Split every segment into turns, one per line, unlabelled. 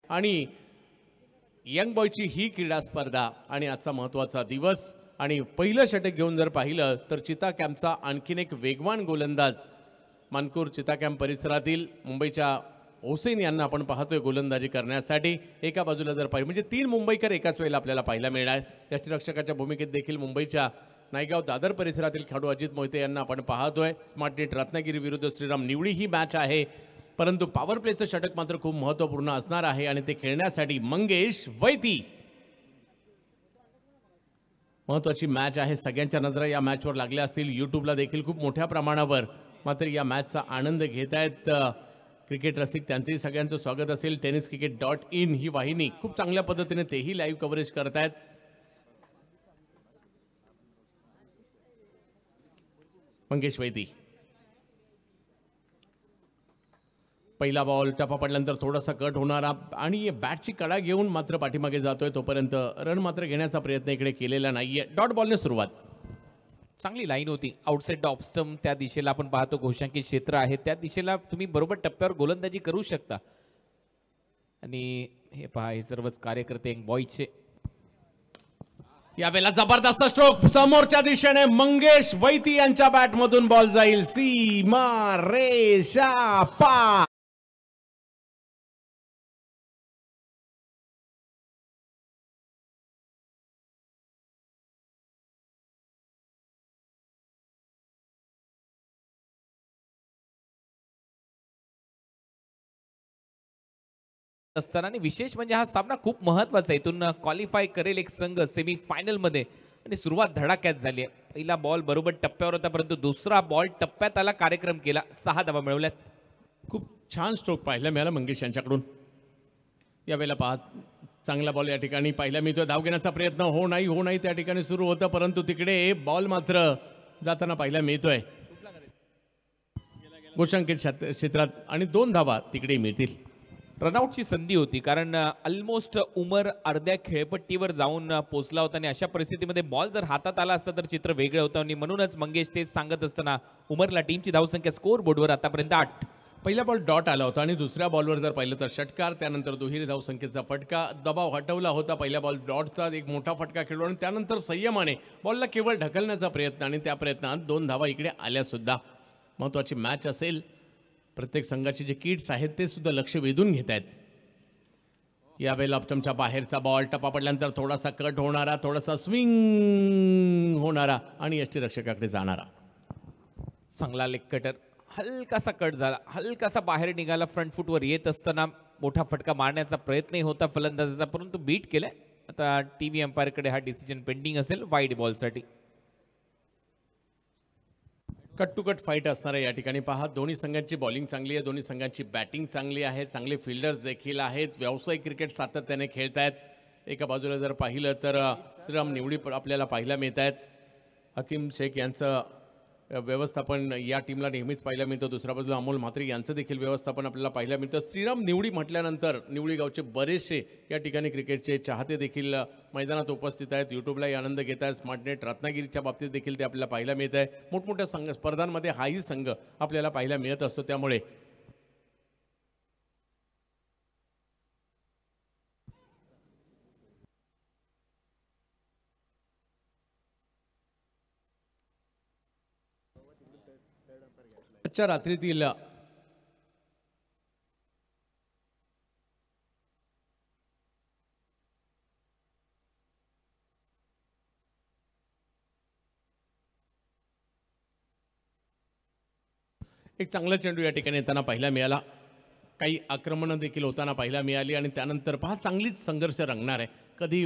आणि यंग बॉयची ही क्रीडा स्पर्धा आणि आजचा महत्त्वाचा दिवस आणि पहिलं षटक घेऊन जर पाहिलं तर चिता कॅम्पचा आणखीन एक वेगवान गोलंदाज मानकूर चिता कॅम्प परिसरातील मुंबईच्या ओसेन यांना आपण पाहतोय गोलंदाजी करण्यासाठी. एका बाजूला जर पाहिजे म्हणजे 3 मुंबईकर एकाच वेळेला आपल्याला पाहायला मिळणार. यष्टीरक्षकाच्या भूमिकेत देखील मुंबईच्या नायगाव दादर परिसरातील खेळाडू अजित मोहिते यांना आपण पाहतोय. स्मार्ट नेट रत्नागिरी विरुद्ध श्रीराम निवडी ही मॅच आहे, परंतु पॉवर प्लेचं षटक मात्र खूप महत्त्वपूर्ण असणार आहे आणि ते खेळण्यासाठी मंगेश वैती. महत्त्वाची मॅच आहे, सगळ्यांच्या नजरा या मॅचवर लागल्या असतील. यूट्यूबला देखील खूप मोठ्या प्रमाणावर मात्र या मॅचचा आनंद घेत आहेत क्रिकेट रसिक. त्यांचंही सगळ्यांचं स्वागत असेल. tenniscricket.in ही वाहिनी खूप चांगल्या पद्धतीने तेही लाईव्ह कव्हरेज करतायत. मंगेश वैती पहिला बॉल टप्पा पडल्यानंतर थोडासा कट होणारा आणि बॅटची कडा घेऊन मात्र पाठीमागे जातोय. तोपर्यंत रन मात्र घेण्याचा प्रयत्न इकडे केलेला नाहीये. डॉट बॉलने सुरुवात.
चांगली लाईन होती. आउटसाइड ऑफ स्टंप त्या दिशेला आपण पाहतो घोषांकित क्षेत्र आहे, त्या दिशेला तुम्ही बरोबर टप्प्यावर गोलंदाजी करू शकता. आणि हे पहा, हे सर्वच कार्यकर्ते बॉयचे
यावेळेला जबरदस्त स्ट्रोक समोरच्या दिशेने मंगेश वैती यांच्या बॅटमधून बॉल जाईल सीमा रेषा पार.
असताना आणि विशेष म्हणजे हा सामना खूप महत्वाचा आहे. इथून क्वालिफाय करेल एक संघ सेमी फायनल मध्ये आणि सुरुवात धडाक्यात झाली आहे. पहिला बॉल बरोबर टप्प्यावर होता, परंतु दुसरा बॉल टप्प्यात आला, कार्यक्रम केला, 6 धावा मिळवल्यात.
खूप छान स्ट्रोक पाहायला मिळाला मंगेश यांच्याकडून. यावेळेला पाहत चांगला बॉल या ठिकाणी पाहायला मिळतोय. धाव घेण्याचा प्रयत्न हो नाही त्या ठिकाणी सुरू होतं, परंतु तिकडे बॉल मात्र जाताना पाहायला मिळतोय घोषांकित क्षेत्रात आणि 2 धावा तिकडे मिळतील.
रनआउटची संधी होती, कारण ऑलमोस्ट उमर अर्ध्या खेळपट्टीवर जाऊन पोहोचला होता आणि अशा परिस्थितीमध्ये बॉल जर हातात आला असता तर चित्र वेगळं होतं. आणि म्हणूनच मंगेश तेच सांगत असताना उमरला टीमची धावसंख्या स्कोअर बोर्डवर आतापर्यंत 8.
पहिला बॉल डॉट आला होता आणि दुसऱ्या बॉलवर जर पाहिलं तर षटकार, त्यानंतर दुहेरी धावसंख्येचा फटका. दबाव हटवला होता पहिल्या बॉल डॉटचा, एक मोठा फटका खेळलो आणि त्यानंतर संयमाने बॉलला केवळ ढकलण्याचा प्रयत्न आणि त्या प्रयत्नात 2 धावा इकडे आल्या सुद्धा. महत्त्वाची मॅच असेल. प्रत्येक संघाचे जे किट्स आहेत ते सुद्धा लक्ष वेधून घेत आहेत. यावेळेला ऑप्टमच्या बाहेरचा बॉल टप्पा पडल्यानंतर थोडासा कट होणारा, थोडासा स्विंग होणारा आणि यष्टीरक्षकाकडे जाणारा.
चांगला लेग कटर, हलकासा कट झाला, हलकासा बाहेर निघाला. फ्रंट फुटवर येत असताना मोठा फटका मारण्याचा प्रयत्नही होता फलंदाजाचा, परंतु बीट केलाय. आता टीव्ही अंपायरकडे हा डिसिजन पेंडिंग असेल वाईड बॉलसाठी.
कट टू कट फाईट असणार आहे या ठिकाणी. पहा, दोन्ही संघांची बॉलिंग चांगली आहे, दोन्ही संघांची बॅटिंग चांगली आहे, चांगले फिल्डर्स देखील आहेत, व्यावसायिक क्रिकेट सातत्याने खेळतायत. एका बाजूला जर पाहिलं तर श्रीराम निवडी आपल्याला पाहायला मिळत आहेत. हकीम शेख यांचं व्यवस्थापन या टीमला नेहमीच पाहायला मिळतं. दुसऱ्या बाजूला अमोल म्हात्रे यांचं देखील व्यवस्थापन आपल्याला पाहायला मिळतं. श्रीराम निवडी म्हटल्यानंतर निवडी गावचे बरेचसे या ठिकाणी क्रिकेटचे चाहते देखील मैदानात उपस्थित आहेत. यूट्यूबलाही आनंद घेत आहेत. स्मार्ट नेट रत्नागिरीच्या बाबतीत देखील ते आपल्याला पाहायला मिळत आहे. मोठमोठ्या स्पर्धांमध्ये हाही संघ आपल्याला पाहायला मिळत असतो. त्यामुळे आजच्या रात्रीतील एक चांगला चेंडू या ठिकाणी येताना पाहायला मिळाला. काही आक्रमणं देखील होताना पाहायला मिळाली आणि त्यानंतर पहा चांगलीच संघर्ष रंगणार आहे. कधी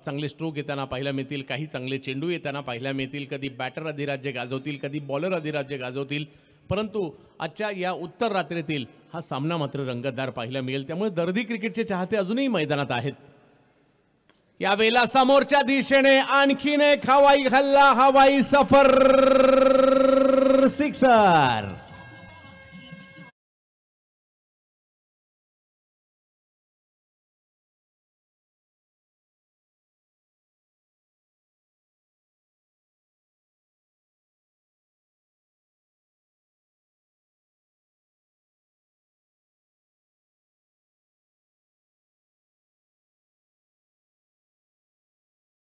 चांगले स्ट्रोक येताना पाहायला मिळतील, काही चांगले चेंडू येताना पाहायला मिळतील, कधी बॅटर अधिराज्य गाजवतील, कधी बॉलर अधिराज्य गाजवतील. परंतु आजच्या या उत्तर रात्रीतील हा सामना मात्र रंगतदार पाहायला मिळेल. त्यामुळे दर्दी क्रिकेटचे चाहते अजूनही मैदानात आहेत. यावेळेला समोरच्या दिशेने आणखीन एक हवाई हल्ला, हवाई सफर, सिक्सर.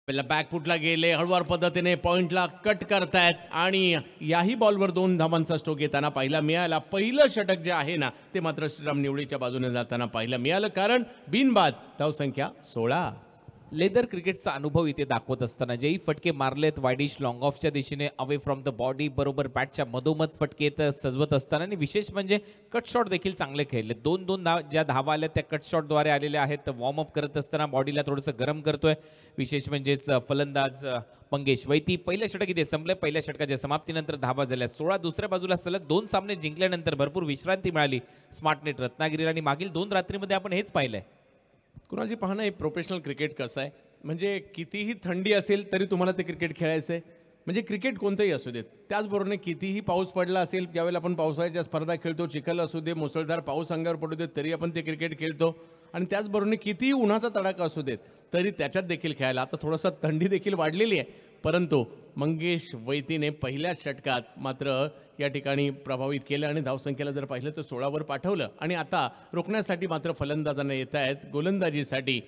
पहिला बॅकफुटला गेले, हळूवार पद्धतीने पॉइंटला कट करतायत आणि याही बॉलवर 2 धावांचा स्ट्रोक येताना पाहायला मिळाला. पहिलं षटक जे आहे ना ते मात्र श्रीराम निवळीच्या बाजूने जाताना पाहायला मिळालं, कारण बिनबाद धावसंख्या 16.
लेदर क्रिकेटचा अनुभव इथे दाखवत असताना जेही फटके मारलेत वाईडिश लॉंग ऑफच्या दिशेने अवे फ्रॉम द बॉडी, बरोबर बॅटच्या मधोमध फटके सजवत असताना, आणि विशेष म्हणजे कट शॉट देखील चांगले खेळले. 2-2 ज्या धावा आल्या त्या कट शॉटद्वारे आलेल्या आहेत. तर वॉर्मअप करत असताना बॉडीला थोडंसं गरम करतोय. विशेष म्हणजेच फलंदाज मंगेश वैती पहिल्या षटक इथे संपले. पहिल्या षटकाच्या समाप्तीनंतर धावा झाल्या 16. दुसऱ्या बाजूला सलग 2 सामने जिंकल्यानंतर भरपूर विश्रांती मिळाली स्मार्टनेट रत्नागिरीला, आणि मागील 2 रात्रीमध्ये आपण हेच पाहिलंय.
कुणाची पाहणं हे प्रोफेशनल क्रिकेट कसं आहे, म्हणजे कितीही थंडी असेल तरी तुम्हाला ते क्रिकेट खेळायचं आहे. म्हणजे क्रिकेट कोणतंही असू देत. त्याचबरोबर कितीही पाऊस पडला असेल, ज्यावेळेला आपण पावसाळ्याच्या स्पर्धा खेळतो, चिखल असू दे, मुसळधार पाऊस अंगावर पडू देत, तरी आपण ते क्रिकेट खेळतो. आणि त्याचबरोबर कितीही उन्हाचा तडाखा असू देत तरी त्याच्यात देखील खेळायला. आता थोडंसं थंडी देखील वाढलेली आहे, परंतु मंगेश वैतीने पहिल्या षटकात मात्र या ठिकाणी प्रभावित केलं आणि धावसंख्येला जर पाहिलं तर 16वर पाठवलं. आणि आता रोखण्यासाठी मात्र फलंदाजांना येत आहेत. गोलंदाजीसाठी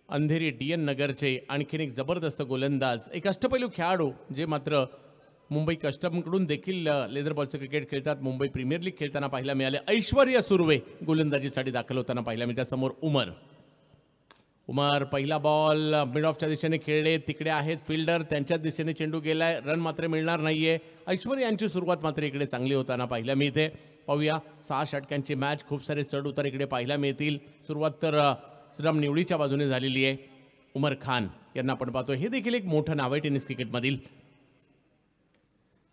अंधेरी DN नगरचे आणखीन एक जबरदस्त गोलंदाज, एक अष्टपैलू खेळाडू, जे मात्र मुंबई कस्टमकडून देखील लेदर बॉलचं क्रिकेट खेळतात. मुंबई प्रीमियर लीग खेळताना पाहायला मिळाले. ऐश्वर्या सुर्वे गोलंदाजीसाठी दाखल होताना पाहायला मिळतात. समोर उमर पहिला बॉल मिड ऑफच्या दिशेने खेळले, तिकडे आहेत फिल्डर, त्यांच्याच दिशेने चेंडू गेलाय, रन मात्र मिळणार नाहीये. ऐश्वर्या यांची सुरुवात मात्र इकडे चांगली होताना पाहायला मिळते. पाहूया 6 षटकांची मॅच, खूप सारे चढ उतार इकडे पाहायला मिळतील. सुरुवात तर श्रीराम निवळीच्या बाजूने झालेली आहे. उमर खान यांना आपण पाहतो, हे देखील एक मोठं नाव आहे टेनिस क्रिकेटमधील.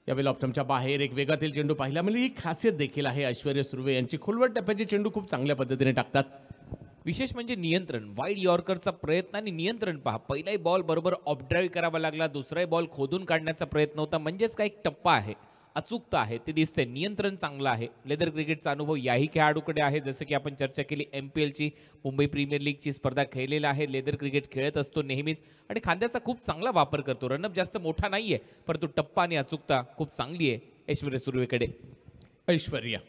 यावेळेला ऑप्टमच्या बाहेर एक वेगातील चेंडू पाहिला मिळेल. ही खासियत देखील आहे ऐश्वर्या सुर्वे यांची. खोलवर टप्प्याचे चेंडू खूप चांगल्या पद्धतीने टाकतात.
विशेष म्हणजे नियंत्रण, वाईड यॉर्करचा प्रयत्न आणि नियंत्रण पहा. पहिलाही बॉल बरोबर ऑफ ड्राईव्ह करावा लागला, दुसराही बॉल खोदून काढण्याचा प्रयत्न होता. म्हणजेच काय एक टप्पा आहे, अचूकता आहे, ते दिसते. नियंत्रण चांगलं आहे. लेदर क्रिकेटचा अनुभव याही खेळाडूकडे आहे. जसं की आपण चर्चा केली, MPLची मुंबई प्रीमियर लीगची स्पर्धा खेळलेला आहे. लेदर क्रिकेट खेळत असतो नेहमीच आणि खांद्याचा खूप चांगला वापर करतो. रनअप जास्त मोठा नाहीये, परंतु टप्पा आणि अचूकता खूप चांगली आहे ऐश्वर्या सुर्वेकडे.
ऐश्वर्या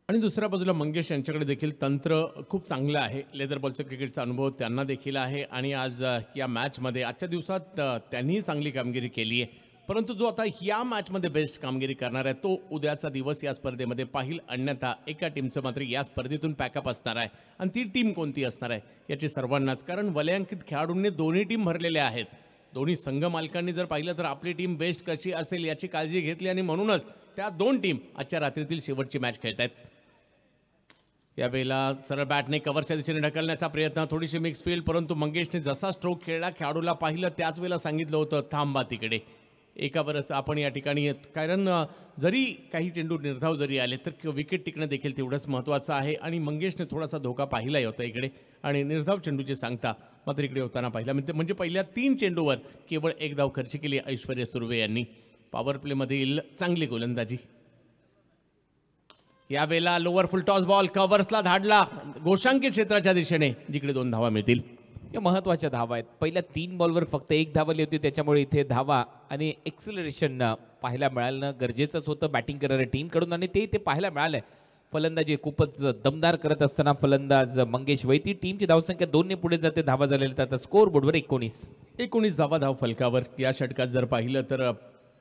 आणि दुसऱ्या बाजूला मंगेश यांच्याकडे देखील तंत्र खूप चांगलं आहे. लेदर बॉलचं क्रिकेटचा अनुभव त्यांना देखील आहे आणि आज या मॅचमध्ये आजच्या दिवसात त्यांनीही चांगली कामगिरी केली आहे. परंतु जो आता या मॅचमध्ये बेस्ट कामगिरी करणार आहे तो उद्याचा दिवस या स्पर्धेमध्ये पाहिल. अन्यथा एका टीमचं मात्र या स्पर्धेतून पॅकअप असणार आहे आणि ती टीम कोणती असणार आहे याची सर्वांनाच, कारण वलयांकित खेळाडूंनी दोन्ही टीम भरलेल्या आहेत. दोन्ही संघ मालकांनी जर पाहिलं तर आपली टीम बेस्ट कशी असेल याची काळजी घेतली आणि म्हणूनच त्या 2 टीम आजच्या रात्रीतील शेवटची मॅच खेळत आहेत. यावेळेला सरळ बॅटने कव्हरच्या दिशेने ढकलण्याचा प्रयत्न, थोडीशी मिक्स फील्ड, परंतु मंगेशने जसा स्ट्रोक खेळला खेळाडूला पाहिलं त्याच वेळेला सांगितलं होतं थांबा तिकडे. एकावरच आपण या ठिकाणी, कारण जरी काही चेंडू निर्धाव जरी आले तर विकेट टिकणं देखील तेवढंच महत्त्वाचं आहे आणि मंगेशने थोडासा धोका पाहिलाही होता इकडे आणि निर्धाव चेंडूची सांगता मात्र इकडे होताना पाहिला. म्हणजे पहिल्या 3 चेंडूवर केवळ 1 धाव खर्च केली ऐश्वर्या सुर्वे यांनी. पॉवर प्लेमधील चांगली गोलंदाजी. यावेळेला लोअर फुल टॉस बॉल कव्हर्सला धाडला गोशांकी क्षेत्राच्या दिशेने, जिकडे 2 धावा मिळतील.
या महत्त्वाच्या धावा आहेत. पहिल्या 3 बॉलवर फक्त 1 धाव आली होती, त्याच्यामुळे इथे धावा आणि एक्सेलरेशन पाहायला मिळालं गरजेचंच होतं बॅटिंग करणाऱ्या टीमकडून आणि ते इथे पाहायला मिळालंय. फलंदाजी खूपच दमदार करत असताना फलंदाज मंगेश वैती. टीमची धावसंख्या 2 ने पुढे जाते. धावा झालेल्या आता स्कोर बोर्डवर 19
धावा धाव फलकावर. या षटकात जर पाहिलं तर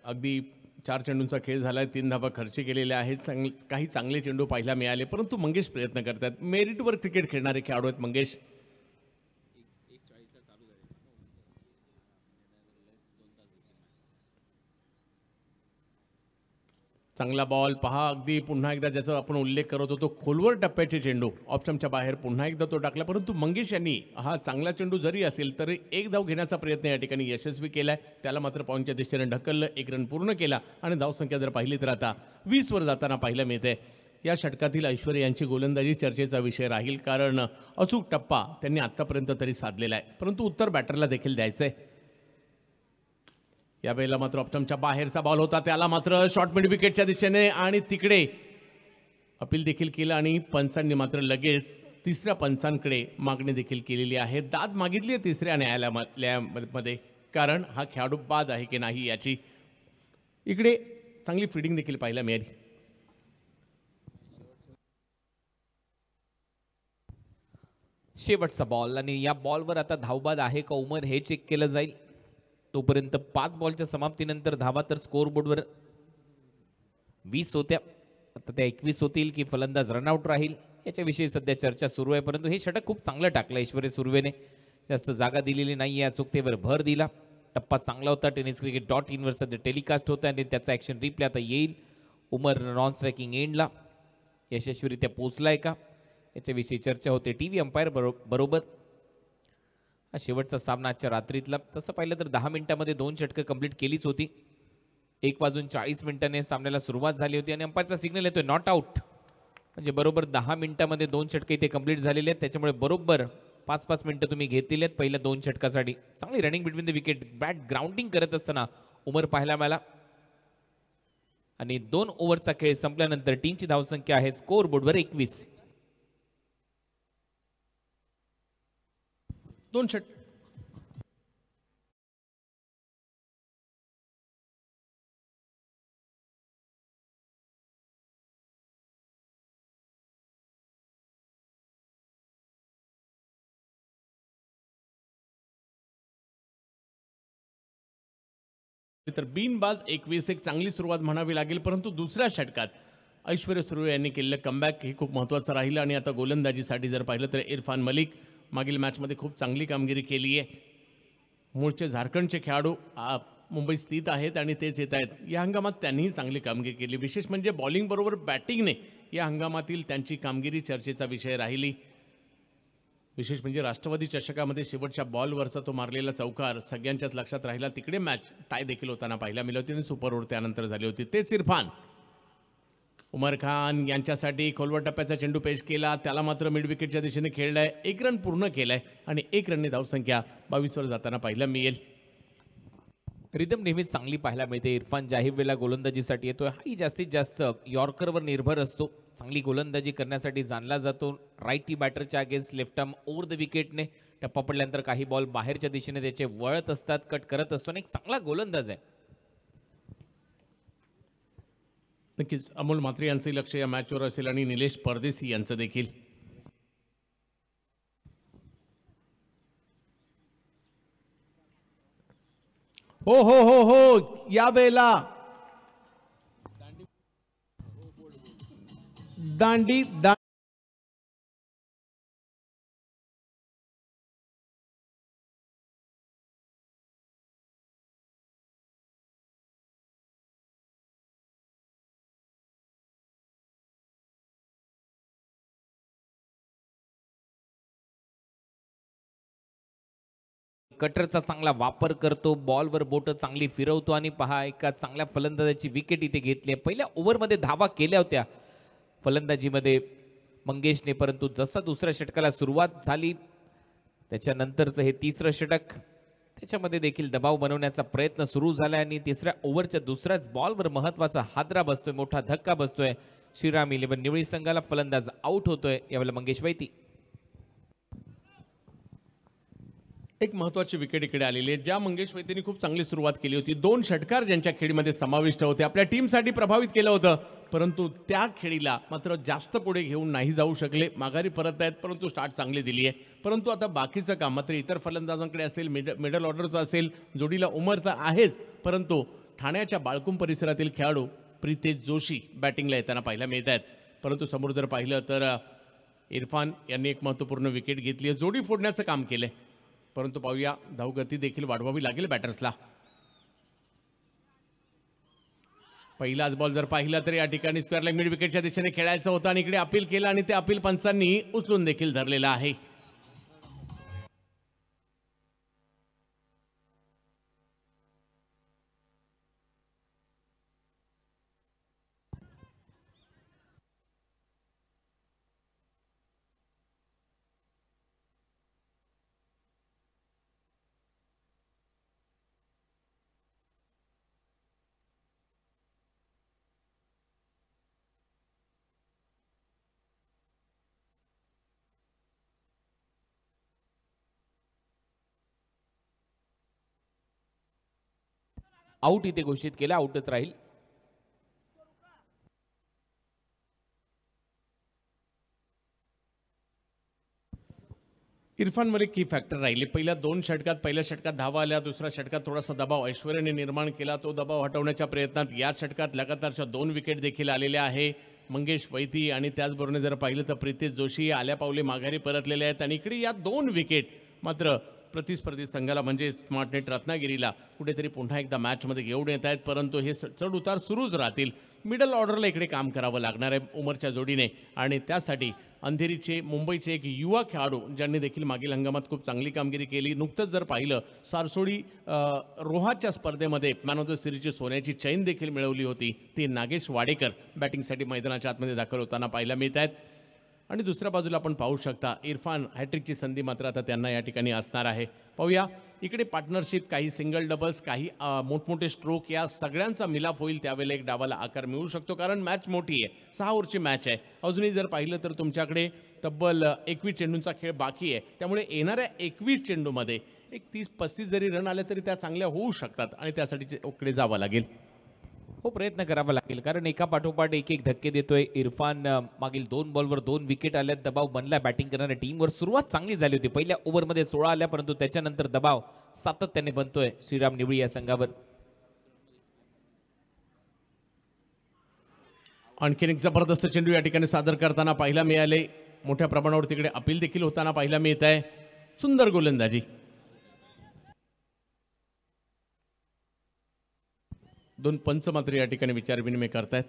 अगदी 4 चेंडूंचा खेळ झालाय, 3 धावा खर्च केलेल्या आहेत. काही चांगले चेंडू पाहायला मिळाले, परंतु मंगेश प्रयत्न करतात. मेरिटवर क्रिकेट खेळणारे खेळाडू आहेत मंगेश. चांगला बॉल पहा, अगदी पुन्हा एकदा ज्याचा आपण उल्लेख करत होतो खोलवर टप्प्याचे चेंडू ऑप्शनच्या बाहेर पुन्हा एकदा तो टाकला, परंतु मंगेश यांनी हा चांगला चेंडू जरी असेल तरी 1 धाव घेण्याचा प्रयत्न या ठिकाणी यशस्वी केलाय. त्याला मात्र पॉईंटच्या दिशेने ढकललं, 1 रन पूर्ण केला आणि धावसंख्या जर पाहिली तर आता 20 वर जाताना पाहायला मिळते. या षटकातील ऐश्वर्या यांची गोलंदाजी चर्चेचा विषय राहील, कारण अचूक टप्पा त्यांनी आतापर्यंत तरी साधलेला आहे, परंतु उत्तर बॅटरला देखील द्यायचंय. यावेळेला मात्र ऑप्टमच्या बाहेरचा बॉल होता, त्याला मात्र शॉर्ट मिड विकेटच्या दिशेने आणि तिकडे अपील देखील केलं आणि पंचांनी मात्र लगेच 3ऱ्या पंचांकडे मागणी देखील केलेली आहे. दाद मागितली आहे 3ऱ्या न्यायालयामध्ये, कारण हा खेळाडू बाद आहे की नाही याची. इकडे चांगली फिल्डिंग देखील पाहायला मिळाली.
शेवटचा बॉल आणि या बॉलवर आता धावबाद आहे का उमर हे चेक केलं जाईल. तोपर्यंत 5 बॉलच्या समाप्तीनंतर धावा तर स्कोर बोर्डवर 20 होत्या. आता त्या 21 होतील की फलंदाज रनआउट राहील याच्याविषयी सध्या चर्चा सुरू आहे. परंतु हे षटक खूप चांगलं टाकलं ऐश्वर्य सुर्वेने. जास्त जागा दिलेली नाही, या अचूकतेवर भर दिला. टप्पा चांगला होता. टेनिस क्रिकेट .in वर सध्या टेलिकास्ट होतं आणि त्याचा ॲक्शन रिप्ले आता येईल. उमर नॉन स्ट्रायकिंग एंडला यशस्वीरित्या पोचलाय का याच्याविषयी चर्चा होते टीव्ही अंपायर बरोबर. हा शेवटचा सामना आजच्या रात्रीतला. तसं पाहिलं तर 10 मिनिटांमध्ये 2 षटकं कंप्लीट केलीच होती. 1:40 सामन्याला सुरुवात झाली होती आणि अंपायरचा सिग्नल येतोय नॉट आउट. म्हणजे बरोबर 10 मिनिटांमध्ये 2 षटकं इथे कंप्लीट झालेले आहेत. त्याच्यामुळे बरोबर 5-5 मिनिटं तुम्ही घेतलेली आहेत पहिल्या 2 षटकासाठी. चांगली running between the wicket, bat grounding करत असताना उमर पाहायला मिळाला. आणि 2 ओव्हरचा खेळ संपल्यानंतर टीमची धावसंख्या आहे स्कोर बोर्डवर 21.
2 षट तर बिनबाद 21 एक चांगली सुरुवात म्हणावी लागेल. परंतु दुसऱ्या षटकात ऐश्वर्य सुर्वे यांनी केलेलं कमबॅक हे खूप महत्त्वाचं राहिलं. आणि आता गोलंदाजीसाठी जर पाहिलं तर इरफान मलिक मागील मॅचमध्ये खूप चांगली कामगिरी केली आहे. मूळचे झारखंडचे खेळाडू मुंबईत स्थित आहेत आणि तेच येत आहेत. या हंगामात त्यांनीही चांगली कामगिरी केली. विशेष म्हणजे बॉलिंग बरोबर बॅटिंगने या हंगामातील त्यांची कामगिरी चर्चेचा विषय राहिली. विशेष म्हणजे राष्ट्रवादी चषकामध्ये शेवटच्या बॉलवरचा तो मारलेला चौकार सगळ्यांच्याच लक्षात राहिला. तिकडे मॅच टाय देखील होताना पाहायला मिळाली होती आणि सुपर ओव्हर त्यानंतर झाली होती. तेच इरफान. उमर खान यांच्यासाठी खोलवर टप्प्याचा चेंडू पेश केला, त्याला मात्र मिड विकेटच्या दिशेने खेळलाय. 1 रन पूर्ण केलाय आणि 1 रनने धावसंख्या 22 वर जाताना पाहायला मिळेल.
रिदम नेहमीच चांगली पाहायला मिळते. इरफान जाहीर वेळेला गोलंदाजीसाठी येतोय. हाही जास्तीत जास्त यॉर्करवर निर्भर असतो. चांगली गोलंदाजी करण्यासाठी जाणला जातो. राईटी बॅटरच्या against left arm over the विकेटने टप्पा पडल्यानंतर काही बॉल बाहेरच्या दिशेने त्याचे वळत असतात, कट करत असतो आणि एक चांगला गोलंदाज आहे.
नक्कीच अमोल म्हात्रे यांचे लक्ष या मॅचवर असेल आणि निलेश परदेसी यांचं देखील. हो हो हो हो या वेळेला दांडी
कटरचा चांगला वापर करतो. बॉलवर बोट चांगली फिरवतो आणि पहा एका चांगल्या फलंदाजाची विकेट इथे घेतली. पहिल्या ओव्हरमध्ये धावा केल्या होत्या फलंदाजीमध्ये मंगेशने. परंतु जसा दुसऱ्या षटकाला सुरुवात झाली त्याच्यानंतरचं हे तिसरं षटक त्याच्यामध्ये देखील दबाव बनवण्याचा प्रयत्न सुरू झाला आणि तिसऱ्या ओव्हरच्या दुसऱ्याच बॉलवर महत्वाचा हादरा बसतोय, मोठा धक्का बसतोय. श्रीराम 11 निवळी संघाला फलंदाज आउट होतोय. यावेळेला मंगेश वैती.
एक महत्त्वाची विकेट इकडे आलेली आहे, ज्या मंगेश वैद्यनी खूप चांगली सुरुवात केली होती. 2 षटकार ज्यांच्या खेळीमध्ये समाविष्ट होते, आपल्या टीमसाठी प्रभावित केलं होतं. परंतु त्या खेळीला मात्र जास्त पुढे घेऊन नाही जाऊ शकले. माघारी परत आहेत, परंतु स्टार्ट चांगली दिली आहे. परंतु आता बाकीचं काम मात्र इतर फलंदाजांकडे असेल, मिडल ऑर्डरचं असेल. जोडीला उमर तर आहेच, परंतु ठाण्याच्या बाळकुम परिसरातील खेळाडू प्रीतेश जोशी बॅटिंगला येताना पाहायला मिळत आहेत. परंतु समोर जर पाहिलं तर इरफान यांनी एक महत्त्वपूर्ण विकेट घेतली आहे, जोडी फोडण्याचं काम केलंय. परंतु पाहूया धावगती देखील वाढवावी लागेल बॅटर्सला. पहिलाच बॉल जर पाहिला तर या ठिकाणी स्क्वेअर लेग मिड विकेटच्या दिशेने खेळायचं होतं आणि इकडे अपील केलं आणि ते अपील पंचांनी उचलून देखील धरलेलं आहे.
आउट इथे घोषित केलं, आउटच राहील.
इरफान मलिक की फॅक्टर राहिली. पहिल्या 2 षटकात, पहिल्या षटकात धावा आल्या, दुसऱ्या षटकात थोडासा दबाव ऐश्वर्याने निर्माण केला. तो दबाव हटवण्याच्या प्रयत्नात या षटकात लगातारच्या 2 विकेट देखील आलेल्या आहे. मंगेश वैती आणि त्याचबरोबर जर पाहिलं तर प्रितेश जोशी आल्या पावले माघारी परतलेले आहेत आणि इकडे या 2 विकेट मात्र प्रतिस्पर्धी संघाला म्हणजे स्मार्ट नेट रत्नागिरीला कुठेतरी पुन्हा एकदा मॅचमध्ये घेऊन येत आहेत. परंतु हे चढ उतार सुरूच राहतील. मिडल ऑर्डरला इकडे काम करावं लागणार आहे उमरच्या जोडीने आणि त्यासाठी अंधेरीचे मुंबईचे एक युवा खेळाडू ज्यांनी देखील मागील हंगामात खूप चांगली कामगिरी केली. नुकतंच जर पाहिलं सारसोडी रोहाच्या स्पर्धेमध्ये मॅन ऑफ द सिरीजची सोन्याची चैन देखील मिळवली होती. ती नागेश वाडेकर बॅटिंगसाठी मैदानाच्या आतमध्ये दाखल होताना पाहायला मिळत आहेत. आणि दुसऱ्या बाजूला आपण पाहू शकता इरफान हॅट्रिकची संधी मात्र आता त्यांना या ठिकाणी असणार आहे. पाहूया इकडे पार्टनरशिप, काही सिंगल डबल्स, काही मोठमोठे स्ट्रोक, या सगळ्यांचा मिलाप होईल त्यावेळेला एक डावाला आकार मिळू शकतो. कारण मॅच मोठी आहे, 6 ओव्हरची मॅच आहे. अजूनही जर पाहिलं तर तुमच्याकडे तब्बल 21 चेंडूंचा खेळ बाकी आहे. त्यामुळे येणाऱ्या 21 चेंडूमध्ये एक 30-35 जरी रन आले तरी त्या चांगल्या होऊ शकतात आणि त्यासाठी इकडे जावं लागेल.
हो, प्रयत्न करावा लागेल कारण एका पाठोपाठ एक एक धक्के देतोय इरफान. मागील 2 बॉलवर 2 विकेट आल्यात. दबाव बनला बॅटिंग करणाऱ्या टीमवर. सुरुवात चांगली झाली होती, पहिल्या ओव्हरमध्ये 16 आल्या, परंतु त्याच्यानंतर दबाव सातत्याने बनतोय श्रीराम निवळी या संघावर.
आणखीन एक जबरदस्त चेंडू या ठिकाणी सादर करताना पाहायला मिळाले. मोठ्या प्रमाणावर तिकडे अपील देखील होताना पाहायला मिळत आहे. सुंदर गोलंदाजी. 2 पंच मात्र या ठिकाणी विचारविनिमय करतायत.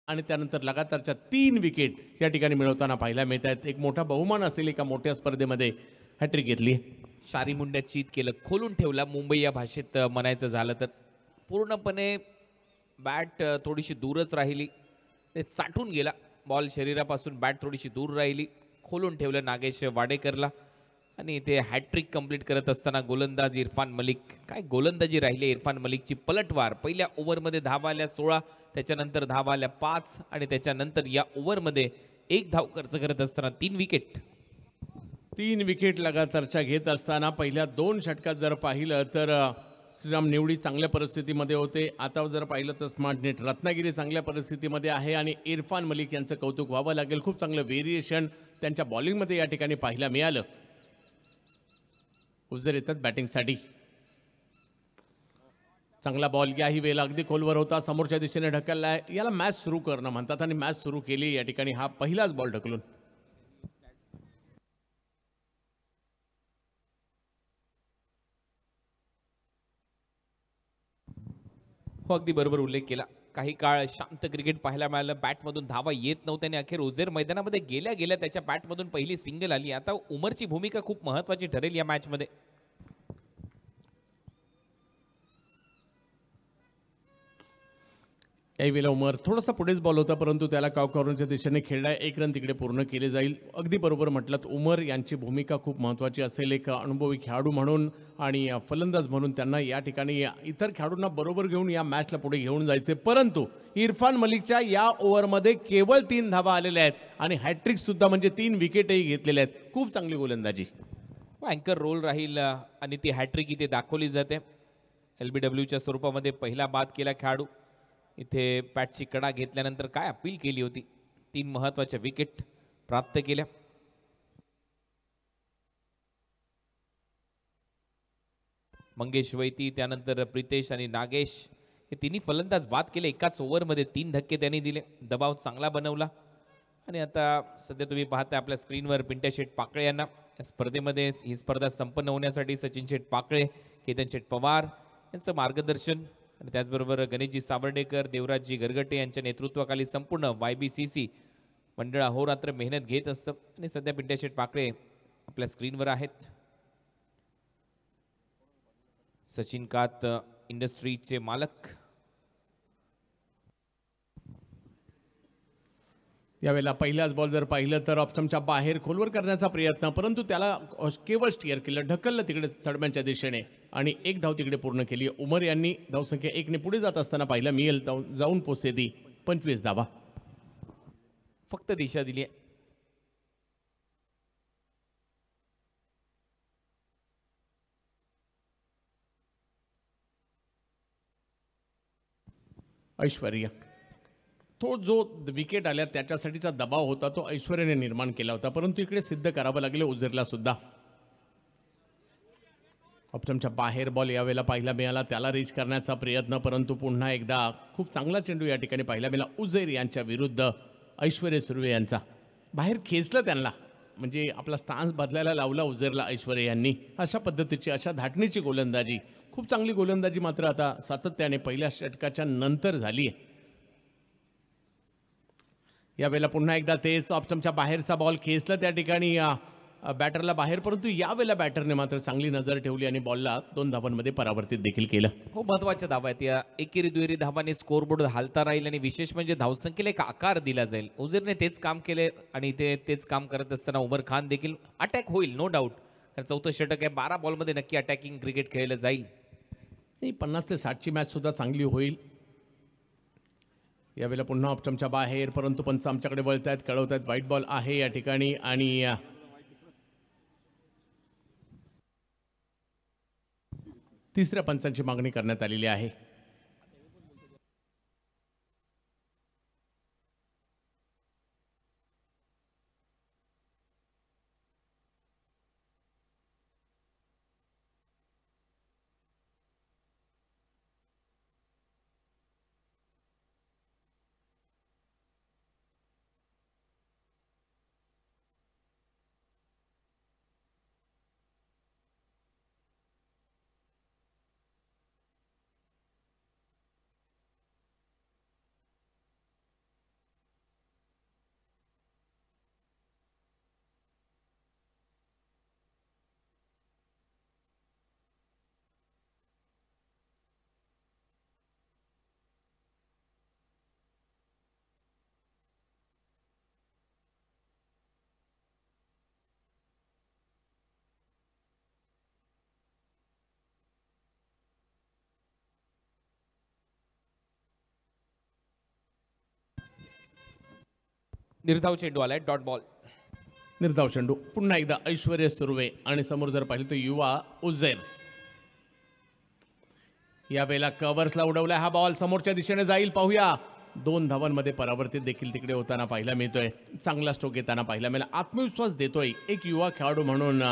आणि त्यानंतर लगातारच्या 3 विकेट या ठिकाणी मिळवताना पाहायला मिळत आहेत. एक मोठा बहुमान असेल एका मोठ्या स्पर्धेमध्ये हॅट्रिक घेतली.
शारी मुंड्या चीत केलं, खोलून ठेवला मुंबई या भाषेत म्हणायचं झालं तर. पूर्णपणे बॅट थोडीशी दूरच राहिली, ते साठून गेला बॉल शरीरापासून. बॅट थोडीशी दूर राहिली, खोलून ठेवलं नागेश वाडेकरला आणि ते हॅट्रिक कंप्लीट करत असताना गोलंदाज इरफान मलिक. काय गोलंदाजी राहिली इरफान मलिकची. पलटवार. पहिल्या ओव्हरमध्ये धावा आल्या 16, त्याच्यानंतर धावा आल्या 5 आणि त्याच्यानंतर या ओव्हरमध्ये 1 धाव खर्च करत असताना 3 विकेट.
3 विकेट लगातारच्या घेत असताना पहिल्या 2 षटकात जर पाहिलं तर श्रीराम निवडी चांगल्या परिस्थितीमध्ये होते. आता जर पाहिलं तर स्मार्ट नेट रत्नागिरी चांगल्या परिस्थितीमध्ये आहे आणि इरफान मलिक यांचं कौतुक व्हावं लागेल. खूप चांगलं व्हेरिएशन त्यांच्या बॉलिंगमध्ये या ठिकाणी पाहायला मिळालं. उजर येतात बॅटिंगसाठी. चांगला बॉल याही वेळेला अगदी खोलवर होता, समोरच्या दिशेने ढकललाय. याला मॅच सुरू करणं म्हणतात आणि मॅच सुरू केली या ठिकाणी. हा पहिलाच बॉल ढकलून.
हो, अगदी बरोबर उल्लेख केला. काही काळ शांत क्रिकेट पाहायला मिळालं. बॅटमधून धावा येत नव्हत्या आणि अखेर उजेर मैदानामध्ये गेल्या गेल्या त्याच्या बॅटमधून पहिली सिंगल आली. आता उमरची भूमिका खूप महत्वाची ठरेल या मॅचमध्ये.
यावेळेला उमर थोडासा पुढेच बॉल होता, परंतु त्याला कॉर्नरच्या दिशेने खेळलाय. 1 रन तिकडे पूर्ण केले जाईल. अगदी बरोबर म्हटलं, उमर यांची भूमिका खूप महत्त्वाची असेल. एक अनुभवी खेळाडू म्हणून आणि फलंदाज म्हणून त्यांना या ठिकाणी इतर खेळाडूंना बरोबर घेऊन या मॅचला पुढे घेऊन जायचे. परंतु इरफान मलिकच्या या ओव्हरमध्ये केवळ 3 धावा आलेल्या आहेत आणि हॅट्रिक सुद्धा म्हणजे 3 विकेटही घेतलेल्या आहेत. खूप चांगली गोलंदाजी.
अँकर रोल राहील आणि ती हॅट्रिक इथे दाखवली जाते. LBWच्या स्वरूपामध्ये पहिला बाद केला खेळाडू. इथे पॅटची कडा घेतल्यानंतर काय अपील केली होती. 3 महत्वाच्या विकेट प्राप्त केल्या. मंगेश वैती, त्यानंतर प्रितेश आणि नागेश हे तिन्ही फलंदाज बाद केले. एकाच ओव्हरमध्ये 3 धक्के त्यांनी दिले. दबाव चांगला बनवला आणि आता सध्या तुम्ही पाहताय आपल्या स्क्रीनवर पिंट्या शेठ पाकळे यांना. या स्पर्धेमध्ये ही स्पर्धा संपन्न होण्यासाठी सचिन शेठ पाकळे, केतन शेठ पवार यांचं मार्गदर्शन आणि त्याचबरोबर गणेशजी सावर्डेकर, देवराजजी गरगटे यांच्या नेतृत्वाखाली संपूर्ण YBCC मंडळ अहोरात्र मेहनत घेत असतं. आणि सध्या पिंट्या शेठ पाकळे आपल्या स्क्रीनवर आहेत. सचिन कात इंडस्ट्रीचे मालक.
यावेळेला पहिलाच बॉल जर पाहिलं तर ऑप्शनच्या बाहेर खोलवर करण्याचा प्रयत्न, परंतु त्याला केवळ स्टिअर केलं, ढकललं तिकडे थर्डमॅनच्या दिशेने आणि एक धाव तिकडे पूर्ण केली. उमर यांनी धावसंख्या 1 ने पुढे जात असताना पाहिलं मिएल जाऊन पोचते ती 25 धावा.
फक्त दिशा दिली आहे.
ऐश्वर्या, तो जो विकेट आल्या त्याच्यासाठीचा दबाव होता तो ऐश्वर्याने निर्माण केला होता, परंतु इकडे सिद्ध करावं लागले उजरला सुद्धा. ऑप्शनच्या बाहेर बॉल यावेळेला पाहायला मिळाला, त्याला रीच करण्याचा प्रयत्न, परंतु पुन्हा एकदा खूप चांगला चेंडू या ठिकाणी पाहायला मिळाला उजैर यांच्या विरुद्ध. ऐश्वर्या सुर्वे यांचा बाहेर खेचलं त्यांना, म्हणजे आपला स्टान्स बदलायला लावला उजैरला ऐश्वर्या यांनी. अशा पद्धतीची अशा धाटणीची गोलंदाजी, खूप चांगली गोलंदाजी मात्र आता सातत्याने पहिल्या षटकाच्या नंतर झाली आहे. यावेळेला पुन्हा एकदा तेच ऑप्शनच्या बाहेरचा बॉल खेचला त्या ठिकाणी बॅटरला बाहेर, परंतु यावेळेला बॅटरने मात्र चांगली नजर ठेवली आणि बॉलला 2 धावांमध्ये परावर्तित देखील केलं.
हो, महत्वाच्या धावा आहेत या. एकेरी दुहेरी धावांनी स्कोरबोर्ड हालता राहील आणि विशेष म्हणजे धावसंख्येला एक आकार दिला जाईल. उजीरने तेच काम केले आणि तेच काम करत असताना उमर खान देखील अटॅक होईल नो डाऊट. कारण 4थं षटक आहे, 12 बॉलमध्ये नक्की अटॅकिंग क्रिकेट खेळलं जाईल.
50 ते 60ची मॅच सुद्धा चांगली होईल. यावेळेला पुन्हा ऑप्शनच्या बाहेर, परंतु पंच आमच्याकडे वळत आहेत, कळवत आहेत व्हाईट बॉल आहे या ठिकाणी आणि तिसऱ्या पंचांची मागणी करण्यात आलेली आहे.
निर्धाव चेंडू आलाय, डॉट बॉल.
निर्धाव चेंडू पुन्हा एकदा ऐश्वर्या सुर्वे आणि समोर जर पाहिलं तर युवा उज्जैन. यावेळेला कव्हर्सला उडवलाय हा बॉल, समोरच्या दिशेने जाईल, पाहूया. 2 धावांमध्ये परावर्तित देखील तिकडे होताना पाहायला मिळतोय. चांगला स्ट्रोक येताना पाहायला मिळाला, आत्मविश्वास देतोय एक युवा खेळाडू म्हणून.